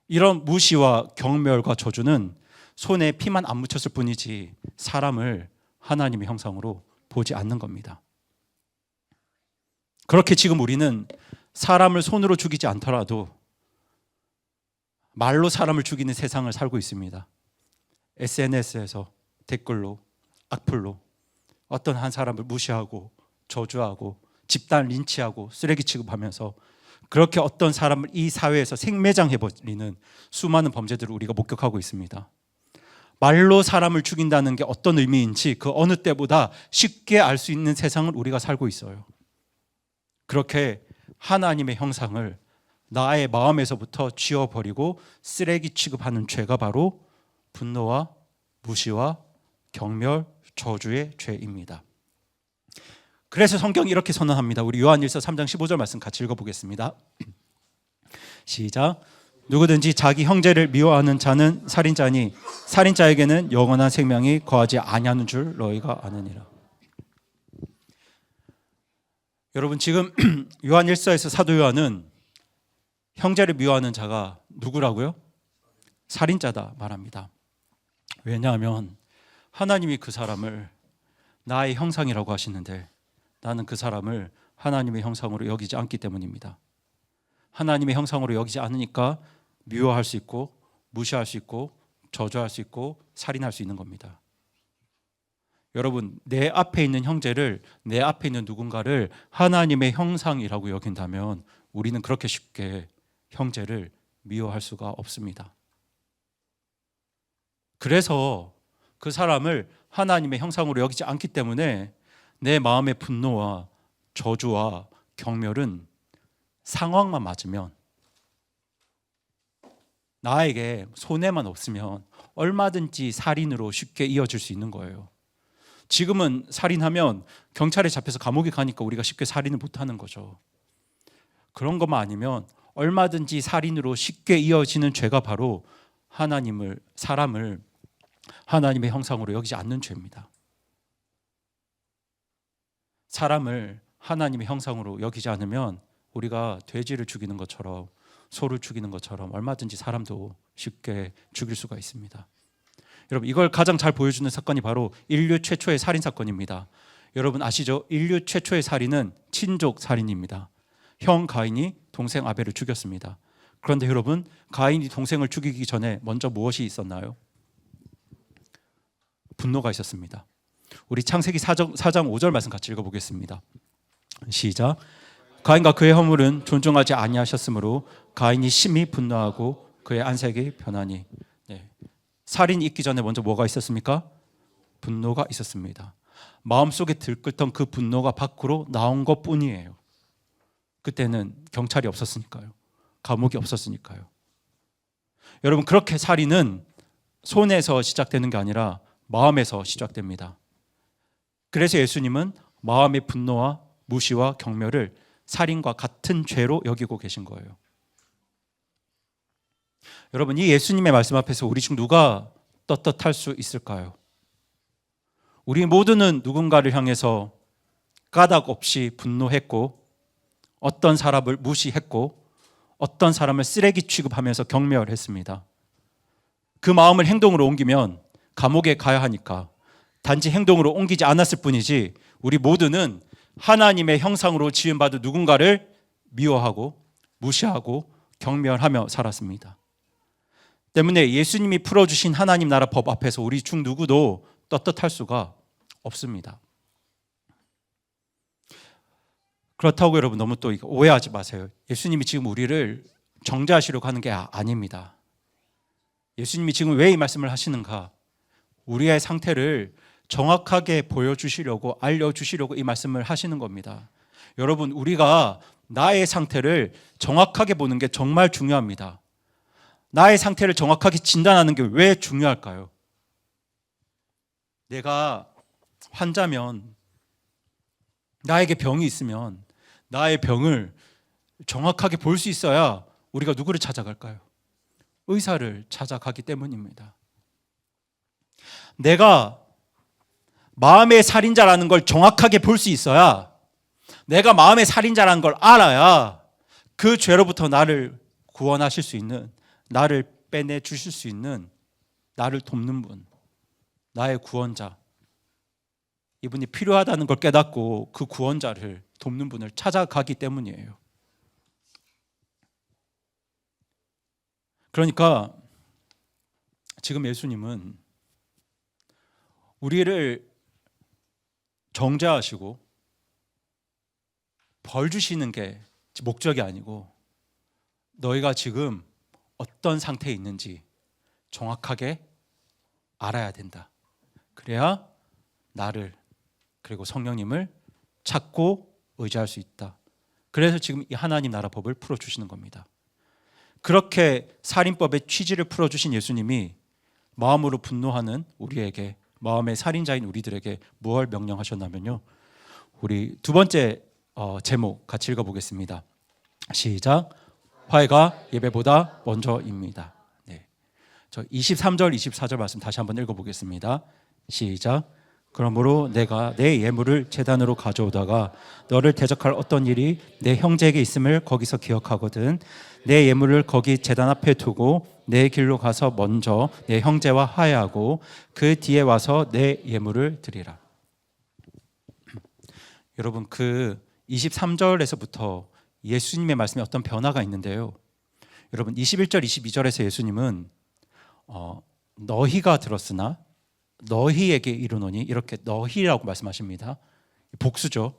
이런 무시와 경멸과 저주는 손에 피만 안 묻혔을 뿐이지 사람을 하나님의 형상으로 보지 않는 겁니다. 그렇게 지금 우리는 사람을 손으로 죽이지 않더라도 말로 사람을 죽이는 세상을 살고 있습니다. SNS에서 댓글로, 악플로 어떤 한 사람을 무시하고 저주하고 집단 린치하고 쓰레기 취급하면서 그렇게 어떤 사람을 이 사회에서 생매장해버리는 수많은 범죄들을 우리가 목격하고 있습니다. 말로 사람을 죽인다는 게 어떤 의미인지 그 어느 때보다 쉽게 알 수 있는 세상을 우리가 살고 있어요. 그렇게 하나님의 형상을 나의 마음에서부터 지워버리고 쓰레기 취급하는 죄가 바로 분노와 무시와 경멸, 저주의 죄입니다. 그래서 성경이 이렇게 선언합니다. 우리 요한일서 3장 15절 말씀 같이 읽어보겠습니다. 시작. 누구든지 자기 형제를 미워하는 자는 살인자니 살인자에게는 영원한 생명이 거하지 아니하는 줄 너희가 아느니라. 여러분, 지금 요한일서에서 사도 요한은 형제를 미워하는 자가 누구라고요? 살인자다 말합니다. 왜냐하면 하나님이 그 사람을 나의 형상이라고 하시는데 나는 그 사람을 하나님의 형상으로 여기지 않기 때문입니다. 하나님의 형상으로 여기지 않으니까 미워할 수 있고 무시할 수 있고 저주할 수 있고 살인할 수 있는 겁니다. 여러분, 내 앞에 있는 형제를, 내 앞에 있는 누군가를 하나님의 형상이라고 여긴다면 우리는 그렇게 쉽게 형제를 미워할 수가 없습니다. 그래서 그 사람을 하나님의 형상으로 여기지 않기 때문에 내 마음의 분노와 저주와 경멸은 상황만 맞으면, 나에게 손해만 없으면 얼마든지 살인으로 쉽게 이어질 수 있는 거예요. 지금은 살인하면 경찰에 잡혀서 감옥에 가니까 우리가 쉽게 살인을 못하는 거죠. 그런 것만 아니면 얼마든지 살인으로 쉽게 이어지는 죄가 바로 사람을 하나님의 형상으로 여기지 않는 죄입니다. 사람을 하나님의 형상으로 여기지 않으면 우리가 돼지를 죽이는 것처럼, 소를 죽이는 것처럼 얼마든지 사람도 쉽게 죽일 수가 있습니다. 여러분, 이걸 가장 잘 보여주는 사건이 바로 인류 최초의 살인 사건입니다. 여러분 아시죠? 인류 최초의 살인은 친족 살인입니다. 형 가인이 동생 아벨을 죽였습니다. 그런데 여러분, 가인이 동생을 죽이기 전에 먼저 무엇이 있었나요? 분노가 있었습니다. 우리 창세기 4장 5절 말씀 같이 읽어보겠습니다. 시작. 가인과 그의 허물은 존중하지 아니하셨으므로 가인이 심히 분노하고 그의 안색이 변하니. 살인이 있기 전에 먼저 뭐가 있었습니까? 분노가 있었습니다. 마음속에 들끓던 그 분노가 밖으로 나온 것뿐이에요. 그때는 경찰이 없었으니까요. 감옥이 없었으니까요. 여러분, 그렇게 살인은 손에서 시작되는 게 아니라 마음에서 시작됩니다. 그래서 예수님은 마음의 분노와 무시와 경멸을 살인과 같은 죄로 여기고 계신 거예요. 여러분, 이 예수님의 말씀 앞에서 우리 중 누가 떳떳할 수 있을까요? 우리 모두는 누군가를 향해서 까닭 없이 분노했고, 어떤 사람을 무시했고, 어떤 사람을 쓰레기 취급하면서 경멸했습니다. 그 마음을 행동으로 옮기면 감옥에 가야 하니까 단지 행동으로 옮기지 않았을 뿐이지, 우리 모두는 하나님의 형상으로 지음받은 누군가를 미워하고 무시하고 경멸하며 살았습니다. 때문에 예수님이 풀어주신 하나님 나라 법 앞에서 우리 중 누구도 떳떳할 수가 없습니다. 그렇다고 여러분 너무 또 오해하지 마세요. 예수님이 지금 우리를 정죄하시려고 하는 게 아닙니다. 예수님이 지금 왜 이 말씀을 하시는가? 우리의 상태를 정확하게 보여주시려고, 알려주시려고 이 말씀을 하시는 겁니다. 여러분, 우리가 나의 상태를 정확하게 보는 게 정말 중요합니다. 나의 상태를 정확하게 진단하는 게 왜 중요할까요? 내가 환자면, 나에게 병이 있으면 나의 병을 정확하게 볼 수 있어야 우리가 누구를 찾아갈까요? 의사를 찾아가기 때문입니다. 내가 마음의 살인자라는 걸 정확하게 볼 수 있어야, 내가 마음의 살인자라는 걸 알아야 그 죄로부터 나를 구원하실 수 있는, 나를 빼내 주실 수 있는, 나를 돕는 분, 나의 구원자, 이분이 필요하다는 걸 깨닫고 그 구원자를 돕는 분을 찾아가기 때문이에요. 그러니까 지금 예수님은 우리를 정죄하시고 벌 주시는 게 목적이 아니고, 너희가 지금 어떤 상태에 있는지 정확하게 알아야 된다. 그래야 나를, 그리고 성령님을 찾고 의지할 수 있다. 그래서 지금 이 하나님 나라 법을 풀어주시는 겁니다. 그렇게 살인법의 취지를 풀어주신 예수님이 마음으로 분노하는 우리에게, 마음의 살인자인 우리들에게 무엇을 명령하셨냐면요, 우리 두 번째 제목 같이 읽어보겠습니다. 시작. 화해가 예배보다 먼저입니다. 네. 저 23절 24절 말씀 다시 한번 읽어보겠습니다. 시작. 그러므로 내가 내 예물을 제단으로 가져오다가 너를 대적할 어떤 일이 내 형제에게 있음을 거기서 기억하거든 내 예물을 거기 제단 앞에 두고 내 길로 가서 먼저 내 형제와 화해하고 그 뒤에 와서 내 예물을 드리라. 여러분, 그 23절에서부터 예수님의 말씀에 어떤 변화가 있는데요. 여러분, 21절 22절에서 예수님은 너희가 들었으나 너희에게 이르노니, 이렇게 너희라고 말씀하십니다. 복수죠.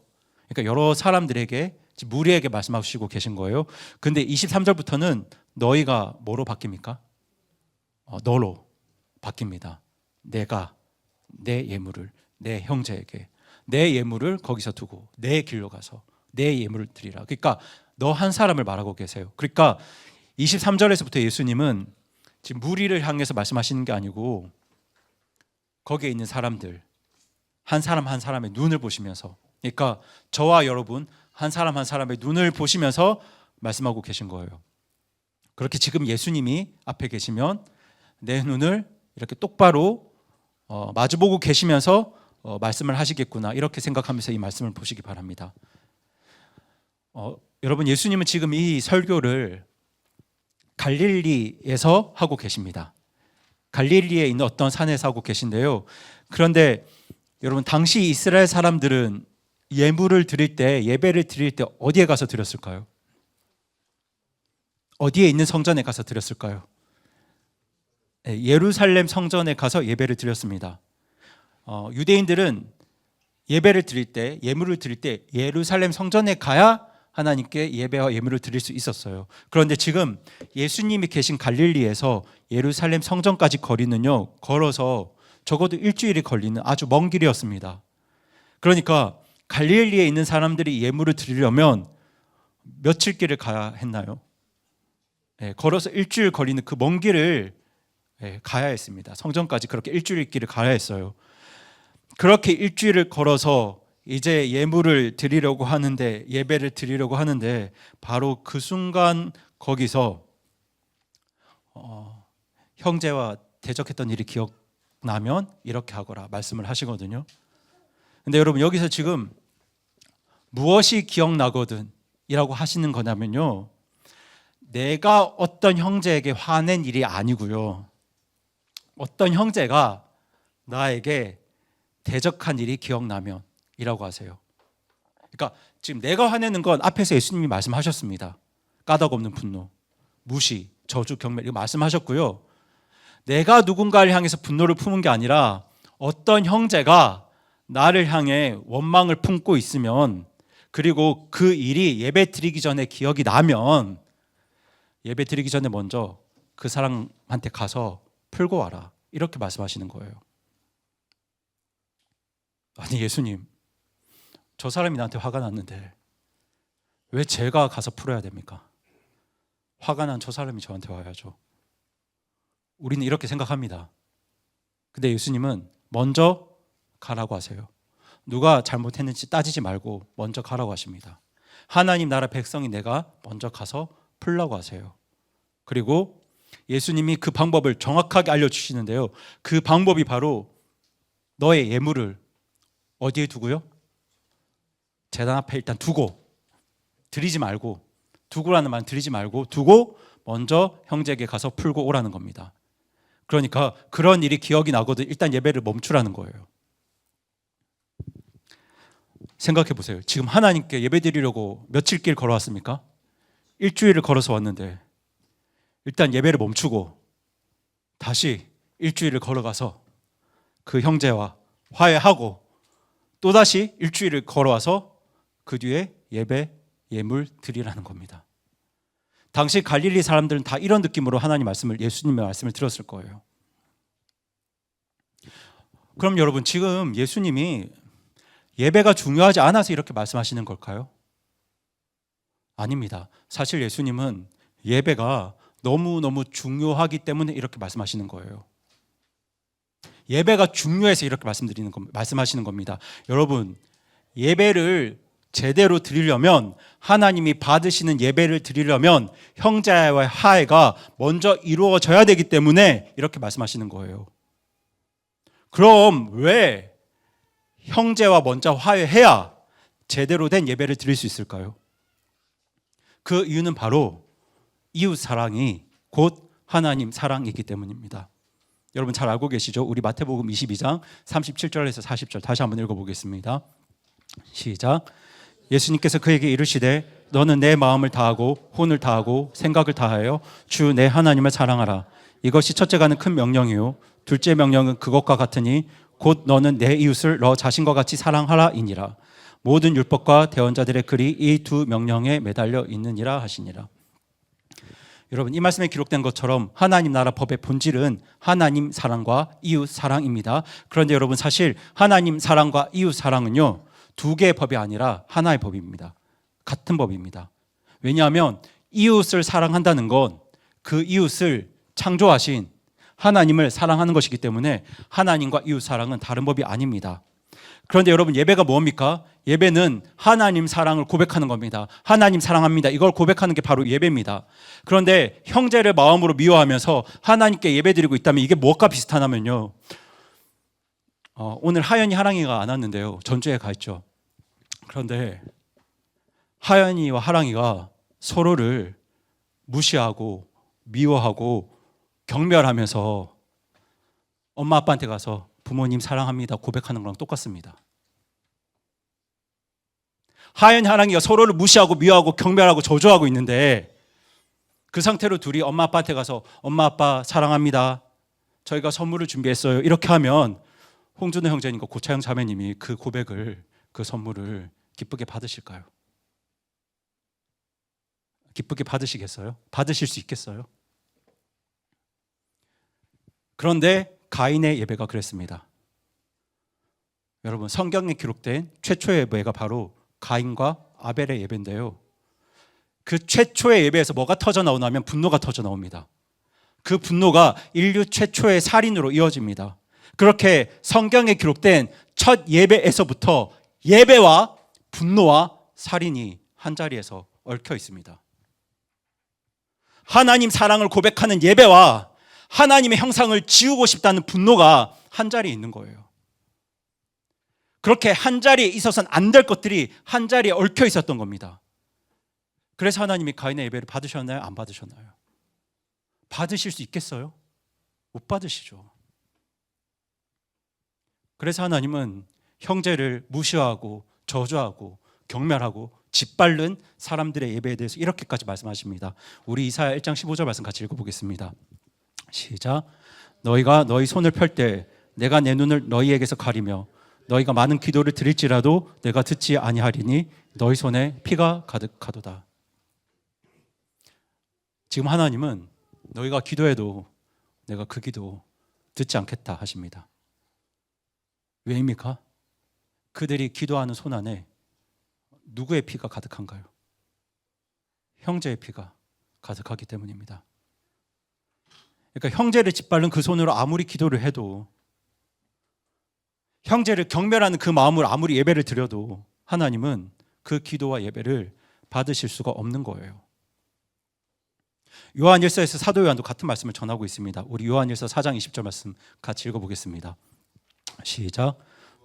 그러니까 여러 사람들에게, 무리에게 말씀하시고 계신 거예요. 근데 23절부터는 너희가 뭐로 바뀝니까? 너로 바뀝니다. 내가 내 예물을 내 형제에게, 내 예물을 거기서 두고 내 길로 가서 내 예물을 드리라. 그러니까 너 한 사람을 말하고 계세요. 그러니까 23절에서부터 예수님은 지금 무리를 향해서 말씀하시는 게 아니고 거기에 있는 사람들, 한 사람 한 사람의 눈을 보시면서, 그러니까 저와 여러분 한 사람 한 사람의 눈을 보시면서 말씀하고 계신 거예요. 그렇게 지금 예수님이 앞에 계시면 내 눈을 이렇게 똑바로 마주보고 계시면서 말씀을 하시겠구나, 이렇게 생각하면서 이 말씀을 보시기 바랍니다. 여러분, 예수님은 지금 이 설교를 갈릴리에서 하고 계십니다. 갈릴리에 있는 어떤 산에서 하고 계신데요. 그런데 여러분, 당시 이스라엘 사람들은 예물을 드릴 때, 예배를 드릴 때 어디에 가서 드렸을까요? 어디에 있는 성전에 가서 드렸을까요? 예루살렘 성전에 가서 예배를 드렸습니다. 유대인들은 예배를 드릴 때, 예물을 드릴 때 예루살렘 성전에 가야 하나님께 예배와 예물을 드릴 수 있었어요. 그런데 지금 예수님이 계신 갈릴리에서 예루살렘 성전까지 거리는요, 걸어서 적어도 일주일이 걸리는 아주 먼 길이었습니다. 그러니까 갈릴리에 있는 사람들이 예물을 드리려면 며칠 길을 가야 했나요? 걸어서 일주일 걸리는 그 먼 길을 가야 했습니다. 성전까지 그렇게 일주일 길을 가야 했어요. 그렇게 일주일을 걸어서 이제 예물을 드리려고 하는데, 예배를 드리려고 하는데, 바로 그 순간 거기서 형제와 대적했던 일이 기억나면 이렇게 하거라 말씀을 하시거든요. 근데 여러분, 여기서 지금 무엇이 기억나거든 이라고 하시는 거냐면요, 내가 어떤 형제에게 화낸 일이 아니고요, 어떤 형제가 나에게 대적한 일이 기억나면 이라고 하세요. 그러니까 지금 내가 화내는 건 앞에서 예수님이 말씀하셨습니다. 까닭없는 분노, 무시, 저주, 경멸, 이거 말씀하셨고요. 내가 누군가를 향해서 분노를 품은 게 아니라 어떤 형제가 나를 향해 원망을 품고 있으면, 그리고 그 일이 예배 드리기 전에 기억이 나면 예배 드리기 전에 먼저 그 사람한테 가서 풀고 와라, 이렇게 말씀하시는 거예요. 아니, 예수님, 저 사람이 나한테 화가 났는데 왜 제가 가서 풀어야 됩니까? 화가 난 저 사람이 저한테 와야죠. 우리는 이렇게 생각합니다. 근데 예수님은 먼저 가라고 하세요. 누가 잘못했는지 따지지 말고 먼저 가라고 하십니다. 하나님 나라 백성이 내가 먼저 가서 풀라고 하세요. 그리고 예수님이 그 방법을 정확하게 알려주시는데요, 그 방법이 바로 너의 예물을 어디에 두고요? 제단 앞에 일단 두고, 드리지 말고, 두고라는 말은 드리지 말고 두고 먼저 형제에게 가서 풀고 오라는 겁니다. 그러니까 그런 일이 기억이 나거든 일단 예배를 멈추라는 거예요. 생각해 보세요. 지금 하나님께 예배 드리려고 며칠 길 걸어왔습니까? 일주일을 걸어서 왔는데 일단 예배를 멈추고 다시 일주일을 걸어가서 그 형제와 화해하고 또다시 일주일을 걸어와서 그 뒤에 예배, 예물 드리라는 겁니다. 당시 갈릴리 사람들은 다 이런 느낌으로 하나님 말씀을, 예수님의 말씀을 들었을 거예요. 그럼 여러분, 지금 예수님이 예배가 중요하지 않아서 이렇게 말씀하시는 걸까요? 아닙니다. 사실 예수님은 예배가 너무너무 중요하기 때문에 이렇게 말씀하시는 거예요. 예배가 중요해서 이렇게 말씀하시는 겁니다. 여러분, 예배를 제대로 드리려면, 하나님이 받으시는 예배를 드리려면 형제와의 화해가 먼저 이루어져야 되기 때문에 이렇게 말씀하시는 거예요. 그럼 왜 형제와 먼저 화해해야 제대로 된 예배를 드릴 수 있을까요? 그 이유는 바로 이웃 사랑이 곧 하나님 사랑이기 때문입니다. 여러분 잘 알고 계시죠? 우리 마태복음 22장 37절에서 40절 다시 한번 읽어보겠습니다. 시작. 예수님께서 그에게 이르시되 너는 내 마음을 다하고 혼을 다하고 생각을 다하여 주 내 하나님을 사랑하라. 이것이 첫째가는 큰 명령이요 둘째 명령은 그것과 같으니 곧 너는 내 이웃을 너 자신과 같이 사랑하라 이니라. 모든 율법과 대언자들의 글이 이 두 명령에 매달려 있느니라 하시니라. 여러분, 이 말씀에 기록된 것처럼 하나님 나라 법의 본질은 하나님 사랑과 이웃 사랑입니다. 그런데 여러분, 사실 하나님 사랑과 이웃 사랑은요, 두 개의 법이 아니라 하나의 법입니다. 같은 법입니다. 왜냐하면 이웃을 사랑한다는 건 그 이웃을 창조하신 하나님을 사랑하는 것이기 때문에 하나님과 이웃 사랑은 다른 법이 아닙니다. 그런데 여러분, 예배가 뭡니까? 예배는 하나님 사랑을 고백하는 겁니다. 하나님 사랑합니다. 이걸 고백하는 게 바로 예배입니다. 그런데 형제를 마음으로 미워하면서 하나님께 예배드리고 있다면 이게 무엇과 비슷하냐면요, 오늘 하연이 하랑이가 안 왔는데요, 전주에 가 있죠. 그런데 하연이와 하랑이가 서로를 무시하고 미워하고 경멸하면서 엄마 아빠한테 가서 부모님 사랑합니다 고백하는 거랑 똑같습니다. 하연 하랑이가 서로를 무시하고 미워하고 경멸하고 저주하고 있는데, 그 상태로 둘이 엄마 아빠한테 가서 엄마 아빠 사랑합니다, 저희가 선물을 준비했어요, 이렇게 하면 홍준호 형제님과 고차영 자매님이 그 고백을, 그 선물을 기쁘게 받으실까요? 기쁘게 받으시겠어요? 받으실 수 있겠어요? 그런데 가인의 예배가 그랬습니다. 여러분, 성경에 기록된 최초의 예배가 바로 가인과 아벨의 예배인데요, 그 최초의 예배에서 뭐가 터져 나오냐면 분노가 터져 나옵니다. 그 분노가 인류 최초의 살인으로 이어집니다. 그렇게 성경에 기록된 첫 예배에서부터 예배와 분노와 살인이 한자리에서 얽혀 있습니다. 하나님 사랑을 고백하는 예배와 하나님의 형상을 지우고 싶다는 분노가 한자리에 있는 거예요. 그렇게 한자리에 있어서는 안 될 것들이 한자리에 얽혀 있었던 겁니다. 그래서 하나님이 가인의 예배를 받으셨나요? 안 받으셨나요? 받으실 수 있겠어요? 못 받으시죠. 그래서 하나님은 형제를 무시하고 저주하고 경멸하고 짓밟는 사람들의 예배에 대해서 이렇게까지 말씀하십니다. 우리 이사야 1장 15절 말씀 같이 읽어보겠습니다. 시작. 너희가 너희 손을 펼 때 내가 내 눈을 너희에게서 가리며 너희가 많은 기도를 드릴지라도 내가 듣지 아니하리니 너희 손에 피가 가득하도다. 지금 하나님은 너희가 기도해도 내가 그 기도 듣지 않겠다 하십니다. 왜입니까? 그들이 기도하는 손 안에 누구의 피가 가득한가요? 형제의 피가 가득하기 때문입니다. 그러니까 형제를 짓밟는 그 손으로 아무리 기도를 해도, 형제를 경멸하는 그 마음으로 아무리 예배를 드려도 하나님은 그 기도와 예배를 받으실 수가 없는 거예요. 요한일서에서 사도 요한도 같은 말씀을 전하고 있습니다. 우리 요한일서 4장 20절 말씀 같이 읽어보겠습니다. 시작.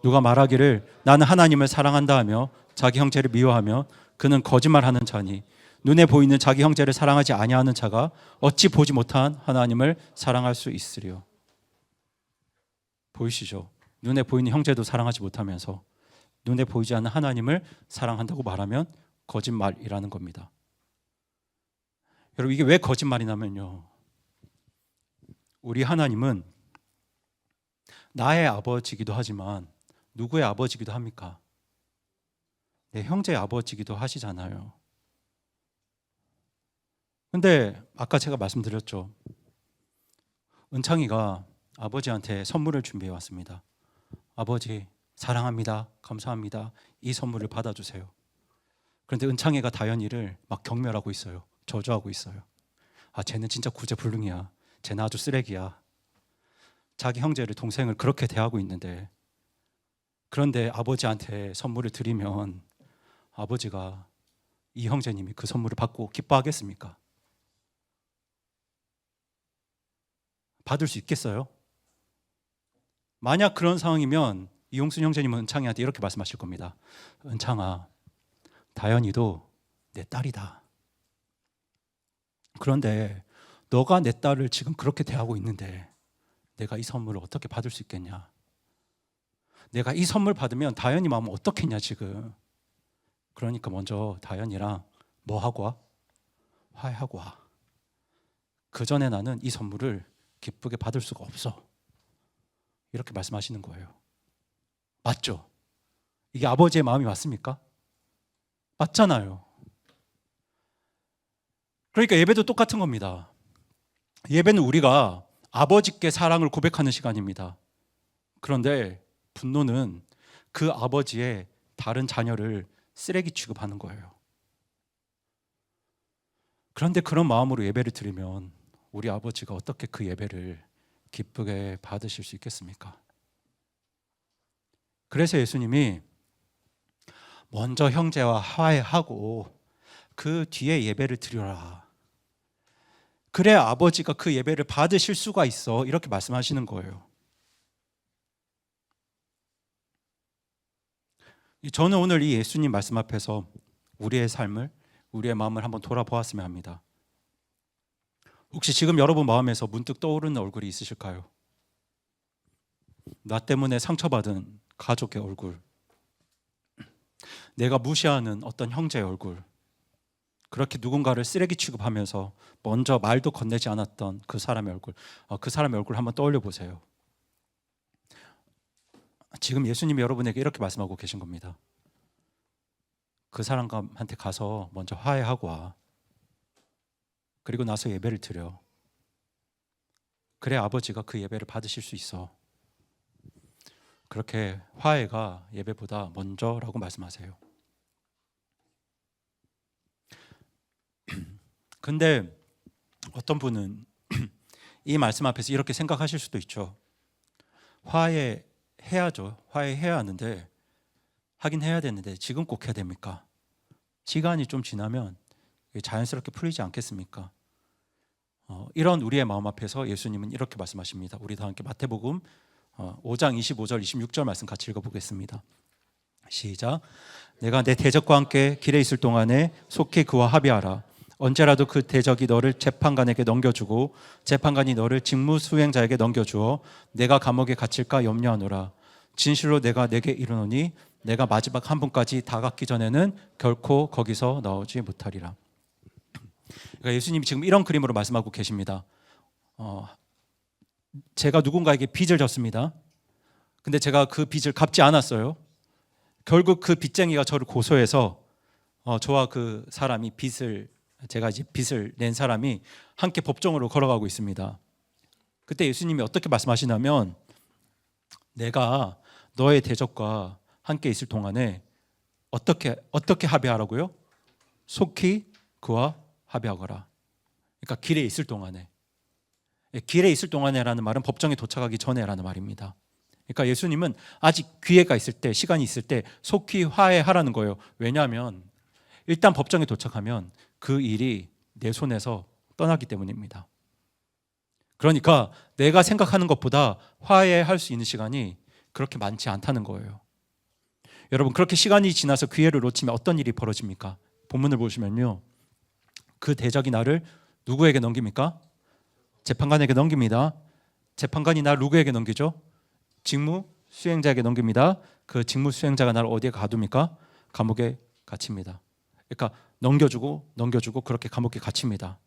누가 말하기를 나는 하나님을 사랑한다 하며 자기 형제를 미워하며 그는 거짓말하는 자니 눈에 보이는 자기 형제를 사랑하지 아니하는 자가 어찌 보지 못한 하나님을 사랑할 수 있으리요. 보이시죠? 눈에 보이는 형제도 사랑하지 못하면서 눈에 보이지 않는 하나님을 사랑한다고 말하면 거짓말이라는 겁니다. 여러분, 이게 왜 거짓말이냐면요, 우리 하나님은 나의 아버지기도 하지만 누구의 아버지기도 합니까? 내 형제의 아버지기도 하시잖아요. 근데 아까 제가 말씀드렸죠, 은창이가 아버지한테 선물을 준비해 왔습니다. 아버지 사랑합니다, 감사합니다, 이 선물을 받아주세요. 그런데 은창이가 다현이를 막 경멸하고 있어요. 저주하고 있어요. 아, 쟤는 진짜 구제불능이야, 쟤는 아주 쓰레기야. 자기 형제를, 동생을 그렇게 대하고 있는데, 그런데 아버지한테 선물을 드리면 아버지가, 이 형제님이 그 선물을 받고 기뻐하겠습니까? 받을 수 있겠어요? 만약 그런 상황이면 이용순 형제님은 은창이한테 이렇게 말씀하실 겁니다. 은창아, 다현이도 내 딸이다. 그런데 너가 내 딸을 지금 그렇게 대하고 있는데 내가 이 선물을 어떻게 받을 수 있겠냐? 내가 이 선물 받으면 다현이 마음은 어떻겠냐 지금. 그러니까 먼저 다현이랑 뭐 하고 와? 화해하고 와. 그 전에 나는 이 선물을 기쁘게 받을 수가 없어. 이렇게 말씀하시는 거예요. 맞죠? 이게 아버지의 마음이 맞습니까? 맞잖아요. 그러니까 예배도 똑같은 겁니다. 예배는 우리가 아버지께 사랑을 고백하는 시간입니다. 그런데 분노는 그 아버지의 다른 자녀를 쓰레기 취급하는 거예요. 그런데 그런 마음으로 예배를 드리면 우리 아버지가 어떻게 그 예배를 기쁘게 받으실 수 있겠습니까? 그래서 예수님이 먼저 형제와 화해하고 그 뒤에 예배를 드려라. 그래야 아버지가 그 예배를 받으실 수가 있어. 이렇게 말씀하시는 거예요. 저는 오늘 이 예수님 말씀 앞에서 우리의 삶을, 우리의 마음을 한번 돌아보았으면 합니다. 혹시 지금 여러분 마음에서 문득 떠오르는 얼굴이 있으실까요? 나 때문에 상처받은 가족의 얼굴, 내가 무시하는 어떤 형제의 얼굴, 그렇게 누군가를 쓰레기 취급하면서 먼저 말도 건네지 않았던 그 사람의 얼굴, 그 사람의 얼굴 한번 떠올려 보세요. 지금 예수님이 여러분에게 이렇게 말씀하고 계신 겁니다. 그 사람한테 가서 먼저 화해하고 와. 그리고 나서 예배를 드려. 그래 아버지가 그 예배를 받으실 수 있어. 그렇게 화해가 예배보다 먼저라고 말씀하세요. 근데 어떤 분은 이 말씀 앞에서 이렇게 생각하실 수도 있죠. 화해해야죠. 화해해야 하는데, 하긴 해야 되는데 지금 꼭 해야 됩니까? 시간이 좀 지나면 자연스럽게 풀리지 않겠습니까? 이런 우리의 마음 앞에서 예수님은 이렇게 말씀하십니다. 우리 다 함께 마태복음 5장 25절 26절 말씀 같이 읽어보겠습니다. 시작. 내가 내 대적과 함께 길에 있을 동안에 속히 그와 합의하라. 언제라도 그 대적이 너를 재판관에게 넘겨주고 재판관이 너를 직무수행자에게 넘겨주어 내가 감옥에 갇힐까 염려하노라. 진실로 내가 내게 이르노니 내가 마지막 한 분까지 다 갔기 전에는 결코 거기서 나오지 못하리라. 그러니까 예수님이 지금 이런 그림으로 말씀하고 계십니다. 제가 누군가에게 빚을 졌습니다. 근데 제가 그 빚을 갚지 않았어요. 결국 그 빚쟁이가 저를 고소해서 저와 그 사람이 제가 이제 빚을 낸 사람이 함께 법정으로 걸어가고 있습니다. 그때 예수님이 어떻게 말씀하시냐면 내가 너의 대적과 함께 있을 동안에 어떻게 합의하라고요? 속히 그와 합의하거라. 그러니까 길에 있을 동안에. 길에 있을 동안에라는 말은 법정에 도착하기 전에라는 말입니다. 그러니까 예수님은 아직 기회가 있을 때, 시간이 있을 때 속히 화해하라는 거예요. 왜냐하면 일단 법정에 도착하면 그 일이 내 손에서 떠나기 때문입니다. 그러니까 내가 생각하는 것보다 화해할 수 있는 시간이 그렇게 많지 않다는 거예요. 여러분, 그렇게 시간이 지나서 기회를 놓치면 어떤 일이 벌어집니까? 본문을 보시면요, 그 대적이 나를 누구에게 넘깁니까? 재판관에게 넘깁니다. 재판관이 나를 누구에게 넘기죠? 직무 수행자에게 넘깁니다. 그 직무 수행자가 나를 어디에 가둡니까? 감옥에 갇힙니다. 그러니까 넘겨주고 그렇게 감옥에 갇힙니다.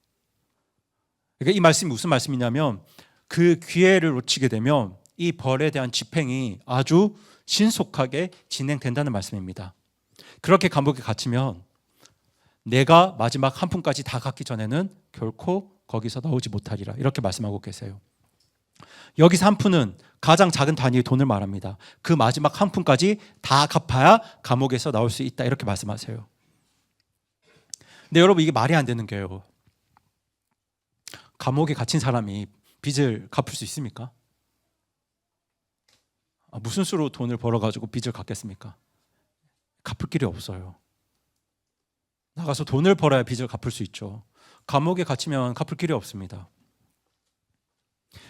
그러니까 이 말씀이 무슨 말씀이냐면 그 기회를 놓치게 되면 이 벌에 대한 집행이 아주 신속하게 진행된다는 말씀입니다. 그렇게 감옥에 갇히면 내가 마지막 한 푼까지 다 갚기 전에는 결코 거기서 나오지 못하리라. 이렇게 말씀하고 계세요. 여기서 한 푼은 가장 작은 단위의 돈을 말합니다. 그 마지막 한 푼까지 다 갚아야 감옥에서 나올 수 있다. 이렇게 말씀하세요. 근데 여러분, 이게 말이 안 되는 게요. 감옥에 갇힌 사람이 빚을 갚을 수 있습니까? 무슨 수로 돈을 벌어가지고 빚을 갚겠습니까? 갚을 길이 없어요. 나가서 돈을 벌어야 빚을 갚을 수 있죠. 감옥에 갇히면 갚을 길이 없습니다.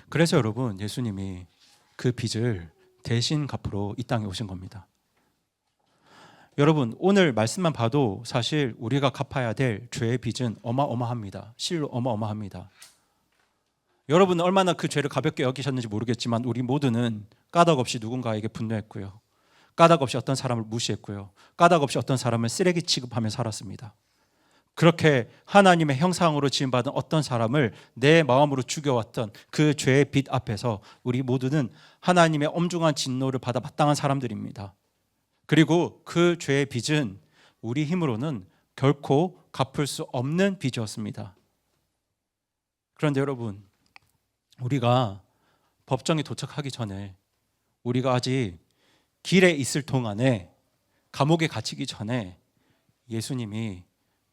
그래서 여러분, 예수님이 그 빚을 대신 갚으러 이 땅에 오신 겁니다. 여러분, 오늘 말씀만 봐도 사실 우리가 갚아야 될 죄의 빚은 어마어마합니다. 실로 어마어마합니다. 여러분은 얼마나 그 죄를 가볍게 여기셨는지 모르겠지만 우리 모두는 까닭없이 누군가에게 분노했고요. 까닭없이 어떤 사람을 무시했고요. 까닭없이 어떤 사람을 쓰레기 취급하며 살았습니다. 그렇게 하나님의 형상으로 지음받은 어떤 사람을 내 마음으로 죽여왔던 그 죄의 빚 앞에서 우리 모두는 하나님의 엄중한 진노를 받아 마땅한 사람들입니다. 그리고 그 죄의 빚은 우리 힘으로는 결코 갚을 수 없는 빚이었습니다. 그런데 여러분, 우리가 법정에 도착하기 전에, 우리가 아직 길에 있을 동안에, 감옥에 갇히기 전에 예수님이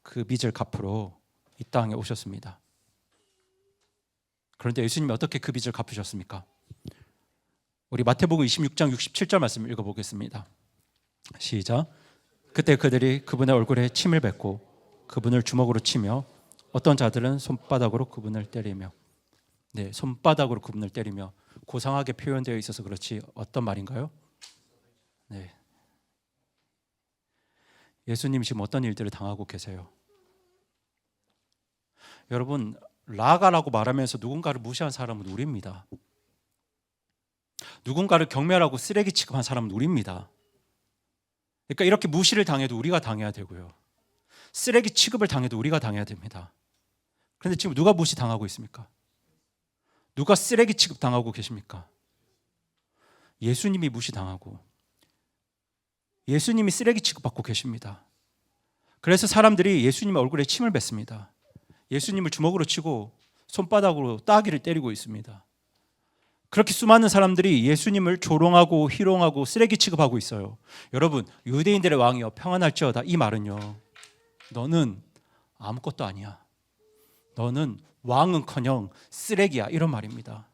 그 빚을 갚으러 이 땅에 오셨습니다. 그런데 예수님이 어떻게 그 빚을 갚으셨습니까? 우리 마태복음 26장 67절 말씀을 읽어보겠습니다. 시작. 그때 그들이 그분의 얼굴에 침을 뱉고 그분을 주먹으로 치며 어떤 자들은 손바닥으로 그분을 때리며, 네, 손바닥으로 그분을 때리며, 고상하게 표현되어 있어서 그렇지 어떤 말인가요? 네, 예수님 지금 어떤 일들을 당하고 계세요? 여러분, 라가라고 말하면서 누군가를 무시한 사람은 우리입니다. 누군가를 경멸하고 쓰레기 취급한 사람은 우리입니다. 그러니까 이렇게 무시를 당해도 우리가 당해야 되고요, 쓰레기 취급을 당해도 우리가 당해야 됩니다. 그런데 지금 누가 무시당하고 있습니까? 누가 쓰레기 취급 당하고 계십니까? 예수님이 무시당하고 예수님이 쓰레기 취급받고 계십니다. 그래서 사람들이 예수님 얼굴에 침을 뱉습니다. 예수님을 주먹으로 치고 손바닥으로 따귀를 때리고 있습니다. 그렇게 수많은 사람들이 예수님을 조롱하고 희롱하고 쓰레기 취급하고 있어요. 여러분, 유대인들의 왕이여 평안할지어다, 이 말은요, 너는 아무것도 아니야, 너는 왕은커녕 쓰레기야, 이런 말입니다.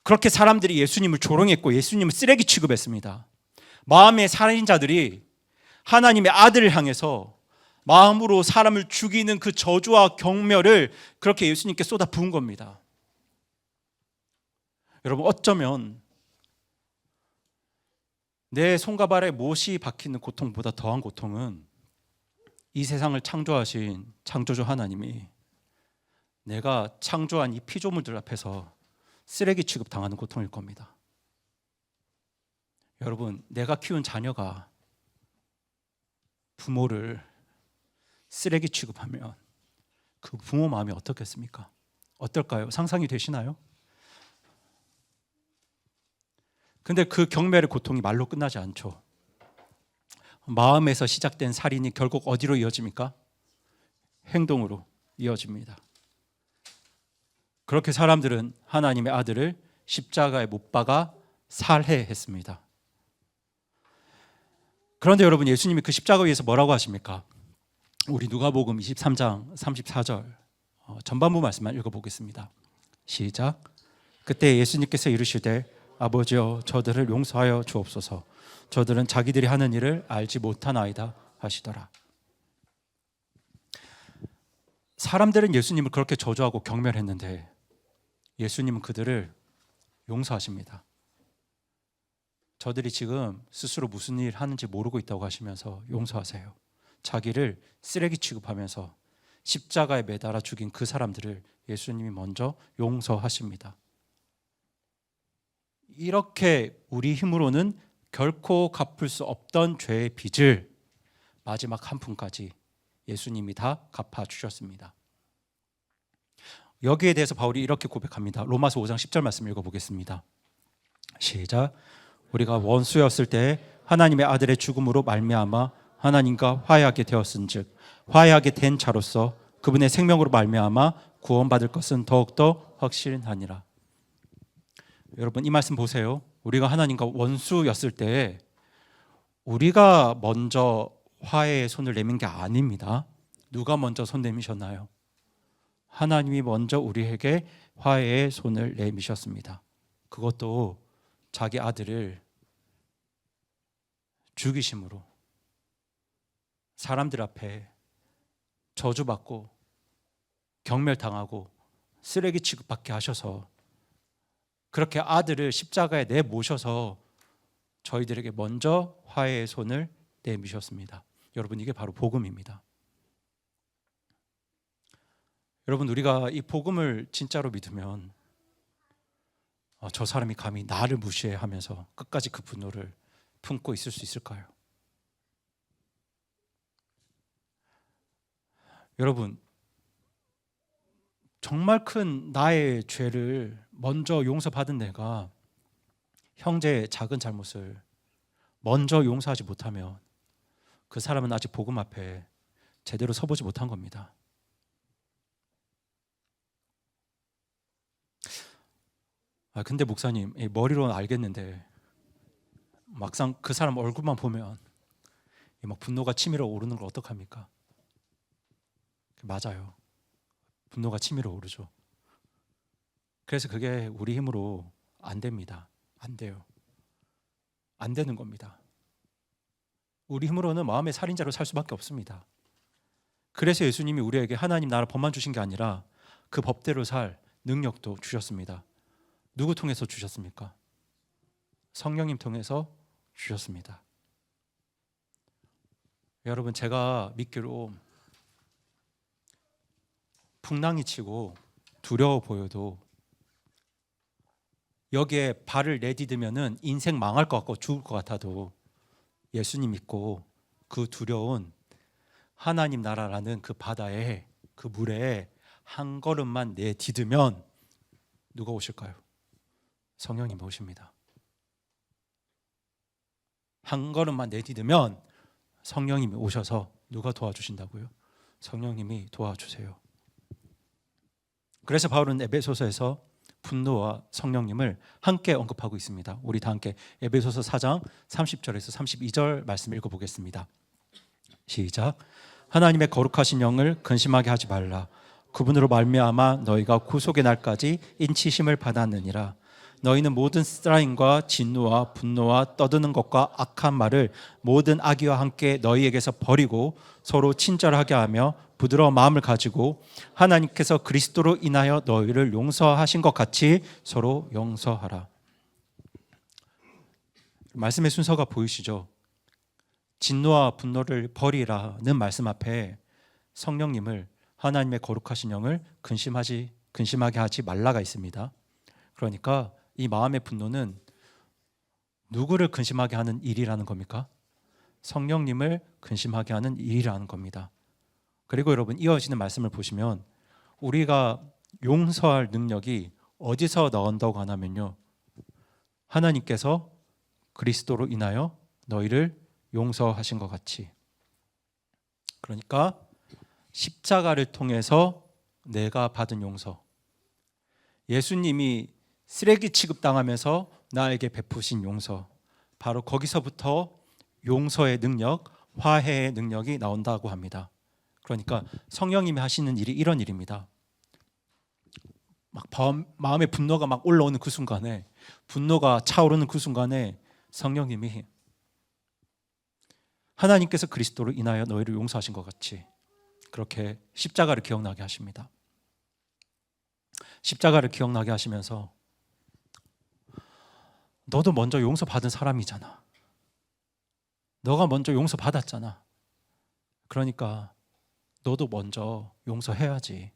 그렇게 사람들이 예수님을 조롱했고 예수님을 쓰레기 취급했습니다. 마음의 살인자들이 하나님의 아들을 향해서 마음으로 사람을 죽이는 그 저주와 경멸을 그렇게 예수님께 쏟아 부은 겁니다. 여러분, 어쩌면 내 손과 발에 못이 박히는 고통보다 더한 고통은 이 세상을 창조하신 창조주 하나님이 내가 창조한 이 피조물들 앞에서 쓰레기 취급당하는 고통일 겁니다. 여러분, 내가 키운 자녀가 부모를 쓰레기 취급하면 그 부모 마음이 어떻겠습니까? 어떨까요? 상상이 되시나요? 근데 그 경멸의 고통이 말로 끝나지 않죠. 마음에서 시작된 살인이 결국 어디로 이어집니까? 행동으로 이어집니다. 그렇게 사람들은 하나님의 아들을 십자가에 못 박아 살해했습니다. 그런데 여러분, 예수님이 그 십자가 위에서 뭐라고 하십니까? 우리 누가복음 23장 34절 전반부 말씀만 읽어보겠습니다. 시작. 그때 예수님께서 이르시되 아버지여 저들을 용서하여 주옵소서, 저들은 자기들이 하는 일을 알지 못하나이다 하시더라. 사람들은 예수님을 그렇게 저주하고 경멸했는데 예수님은 그들을 용서하십니다. 저들이 지금 스스로 무슨 일 하는지 모르고 있다고 하시면서 용서하세요. 자기를 쓰레기 취급하면서 십자가에 매달아 죽인 그 사람들을 예수님이 먼저 용서하십니다. 이렇게 우리 힘으로는 결코 갚을 수 없던 죄의 빚을 마지막 한 푼까지 예수님이 다 갚아주셨습니다. 여기에 대해서 바울이 이렇게 고백합니다. 로마서 5장 10절 말씀 읽어보겠습니다. 시작. 우리가 원수였을 때 하나님의 아들의 죽음으로 말미암아 하나님과 화해하게 되었은즉 화해하게 된 자로서 그분의 생명으로 말미암아 구원받을 것은 더욱더 확실하니라. 여러분, 이 말씀 보세요. 우리가 하나님과 원수였을 때 우리가 먼저 화해의 손을 내민 게 아닙니다. 누가 먼저 손 내미셨나요? 하나님이 먼저 우리에게 화해의 손을 내미셨습니다. 그것도 자기 아들을 죽이심으로 사람들 앞에 저주받고 경멸당하고 쓰레기 취급받게 하셔서 그렇게 아들을 십자가에 내모셔서 저희들에게 먼저 화해의 손을 내미셨습니다. 여러분, 이게 바로 복음입니다. 여러분, 우리가 이 복음을 진짜로 믿으면 저 사람이 감히 나를 무시해 하면서 끝까지 그 분노를 품고 있을 수 있을까요? 여러분, 정말 큰 나의 죄를 먼저 용서받은 내가 형제의 작은 잘못을 먼저 용서하지 못하면 그 사람은 아직 복음 앞에 제대로 서보지 못한 겁니다. 근데 목사님, 머리로는 알겠는데 막상 그 사람 얼굴만 보면 막 분노가 치밀어 오르는 걸 어떡합니까? 맞아요. 분노가 치밀어 오르죠. 그래서 그게 우리 힘으로 안 됩니다. 안 돼요. 안 되는 겁니다. 우리 힘으로는 마음의 살인자로 살 수밖에 없습니다. 그래서 예수님이 우리에게 하나님 나라 법만 주신 게 아니라 그 법대로 살 능력도 주셨습니다. 누구 통해서 주셨습니까? 성령님 통해서 주셨습니다. 여러분, 제가 믿기로 풍랑이 치고 두려워 보여도 여기에 발을 내디디면은 인생 망할 것 같고 죽을 것 같아도 예수님 믿고 그 두려운 하나님 나라라는 그 바다에, 그 물에 한 걸음만 내디디면 누가 오실까요? 성령님 오십니다. 한 걸음만 내디디면 성령님이 오셔서 누가 도와주신다고요? 성령님이 도와주세요. 그래서 바울은 에베소서에서 분노와 성령님을 함께 언급하고 있습니다. 우리 다 함께 에베소서 4장 30절에서 32절 말씀 읽어보겠습니다. 시작. 하나님의 거룩하신 영을 근심하게 하지 말라. 그분으로 말미암아 너희가 구속의 날까지 인치심을 받았느니라. 너희는 모든 스라임과 진노와 분노와 떠드는 것과 악한 말을 모든 악의와 함께 너희에게서 버리고 서로 친절하게 하며 부드러운 마음을 가지고 하나님께서 그리스도로 인하여 너희를 용서하신 것 같이 서로 용서하라. 말씀의 순서가 보이시죠? 진노와 분노를 버리라는 말씀 앞에 성령님을, 하나님의 거룩하신 영을 근심하게 하지 말라가 있습니다. 그러니까 이 마음의 분노는 누구를 근심하게 하는 일이라는 겁니까? 성령님을 근심하게 하는 일이라는 겁니다. 그리고 여러분, 이어지는 말씀을 보시면 우리가 용서할 능력이 어디서 나온다고 하냐면요, 하나님께서 그리스도로 인하여 너희를 용서하신 것 같이. 그러니까 십자가를 통해서 내가 받은 용서, 예수님이 쓰레기 취급당하면서 나에게 베푸신 용서, 바로 거기서부터 용서의 능력, 화해의 능력이 나온다고 합니다. 그러니까 성령님이 하시는 일이 이런 일입니다. 막 마음에 분노가 막 올라오는 그 순간에, 분노가 차오르는 그 순간에 성령님이 하나님께서 그리스도로 인하여 너희를 용서하신 것 같이 그렇게 십자가를 기억나게 하십니다. 십자가를 기억나게 하시면서 너도 먼저 용서받은 사람이잖아. 너가 먼저 용서받았잖아. 그러니까 너도 먼저 용서해야지.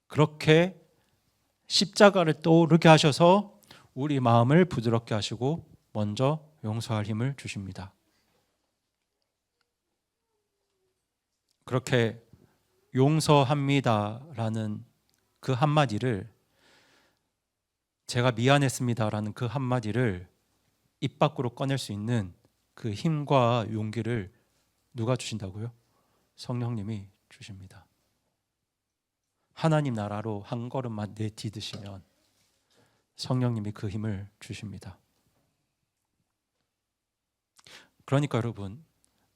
그렇게 십자가를 떠오르게 하셔서 우리 마음을 부드럽게 하시고 먼저 용서할 힘을 주십니다. 그렇게 용서합니다라는 그 한마디를, 제가 미안했습니다라는 그 한마디를 입 밖으로 꺼낼 수 있는 그 힘과 용기를 누가 주신다고요? 성령님이 주십니다. 하나님 나라로 한 걸음만 내디디시면 성령님이 그 힘을 주십니다. 그러니까 여러분,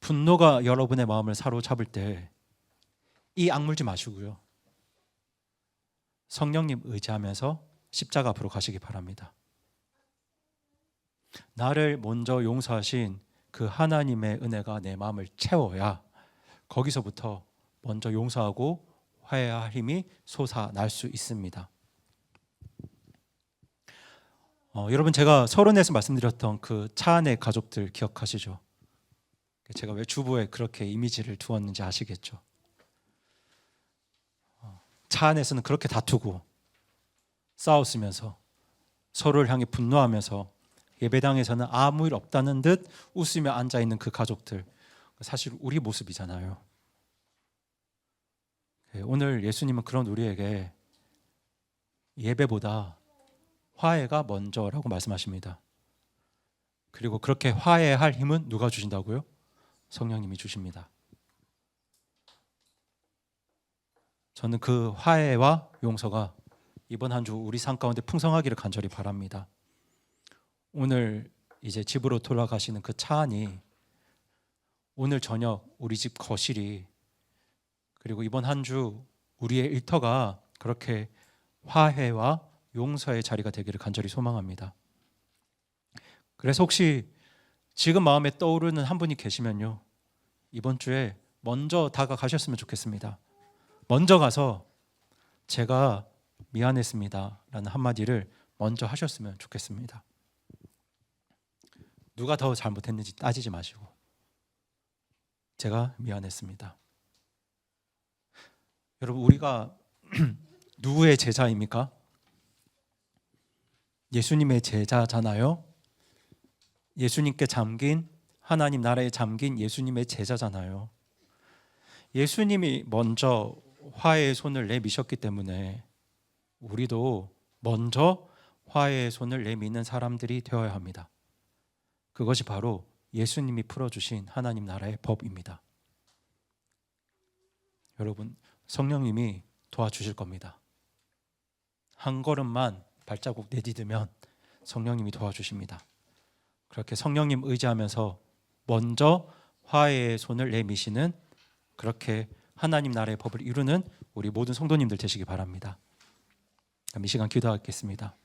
분노가 여러분의 마음을 사로잡을 때 이 악물지 마시고요, 성령님 의지하면서 십자가 앞으로 가시기 바랍니다. 나를 먼저 용서하신 그 하나님의 은혜가 내 마음을 채워야 거기서부터 먼저 용서하고 화해할 힘이 솟아날 수 있습니다. 여러분, 제가 서론에서 말씀드렸던 그 차 안의 가족들 기억하시죠? 제가 왜 주부에 그렇게 이미지를 두었는지 아시겠죠? 차 안에서는 그렇게 다투고 싸웠으면서 서로를 향해 분노하면서 예배당에서는 아무 일 없다는 듯 웃으며 앉아있는 그 가족들, 사실 우리 모습이잖아요. 오늘 예수님은 그런 우리에게 예배보다 화해가 먼저라고 말씀하십니다. 그리고 그렇게 화해할 힘은 누가 주신다고요? 성령님이 주십니다. 저는 그 화해와 용서가 이번 한 주 우리 삶 가운데 풍성하기를 간절히 바랍니다. 오늘 이제 집으로 돌아가시는 그 차 안이, 오늘 저녁 우리 집 거실이, 그리고 이번 한 주 우리의 일터가 그렇게 화해와 용서의 자리가 되기를 간절히 소망합니다. 그래서 혹시 지금 마음에 떠오르는 한 분이 계시면요, 이번 주에 먼저 다가가셨으면 좋겠습니다. 먼저 가서 제가 미안했습니다 라는 한마디를 먼저 하셨으면 좋겠습니다. 누가 더 잘못했는지 따지지 마시고 제가 미안했습니다. 여러분, 우리가 누구의 제자입니까? 예수님의 제자잖아요. 예수님께 잠긴, 하나님 나라에 잠긴 예수님의 제자잖아요. 예수님이 먼저 화해의 손을 내미셨기 때문에 우리도 먼저 화해의 손을 내미는 사람들이 되어야 합니다. 그것이 바로 예수님이 풀어주신 하나님 나라의 법입니다. 여러분, 성령님이 도와주실 겁니다. 한 걸음만 발자국 내디디면 성령님이 도와주십니다. 그렇게 성령님 의지하면서 먼저 화해의 손을 내미시는, 그렇게 하나님 나라의 법을 이루는 우리 모든 성도님들 되시기 바랍니다. 이 시간 기도하겠습니다.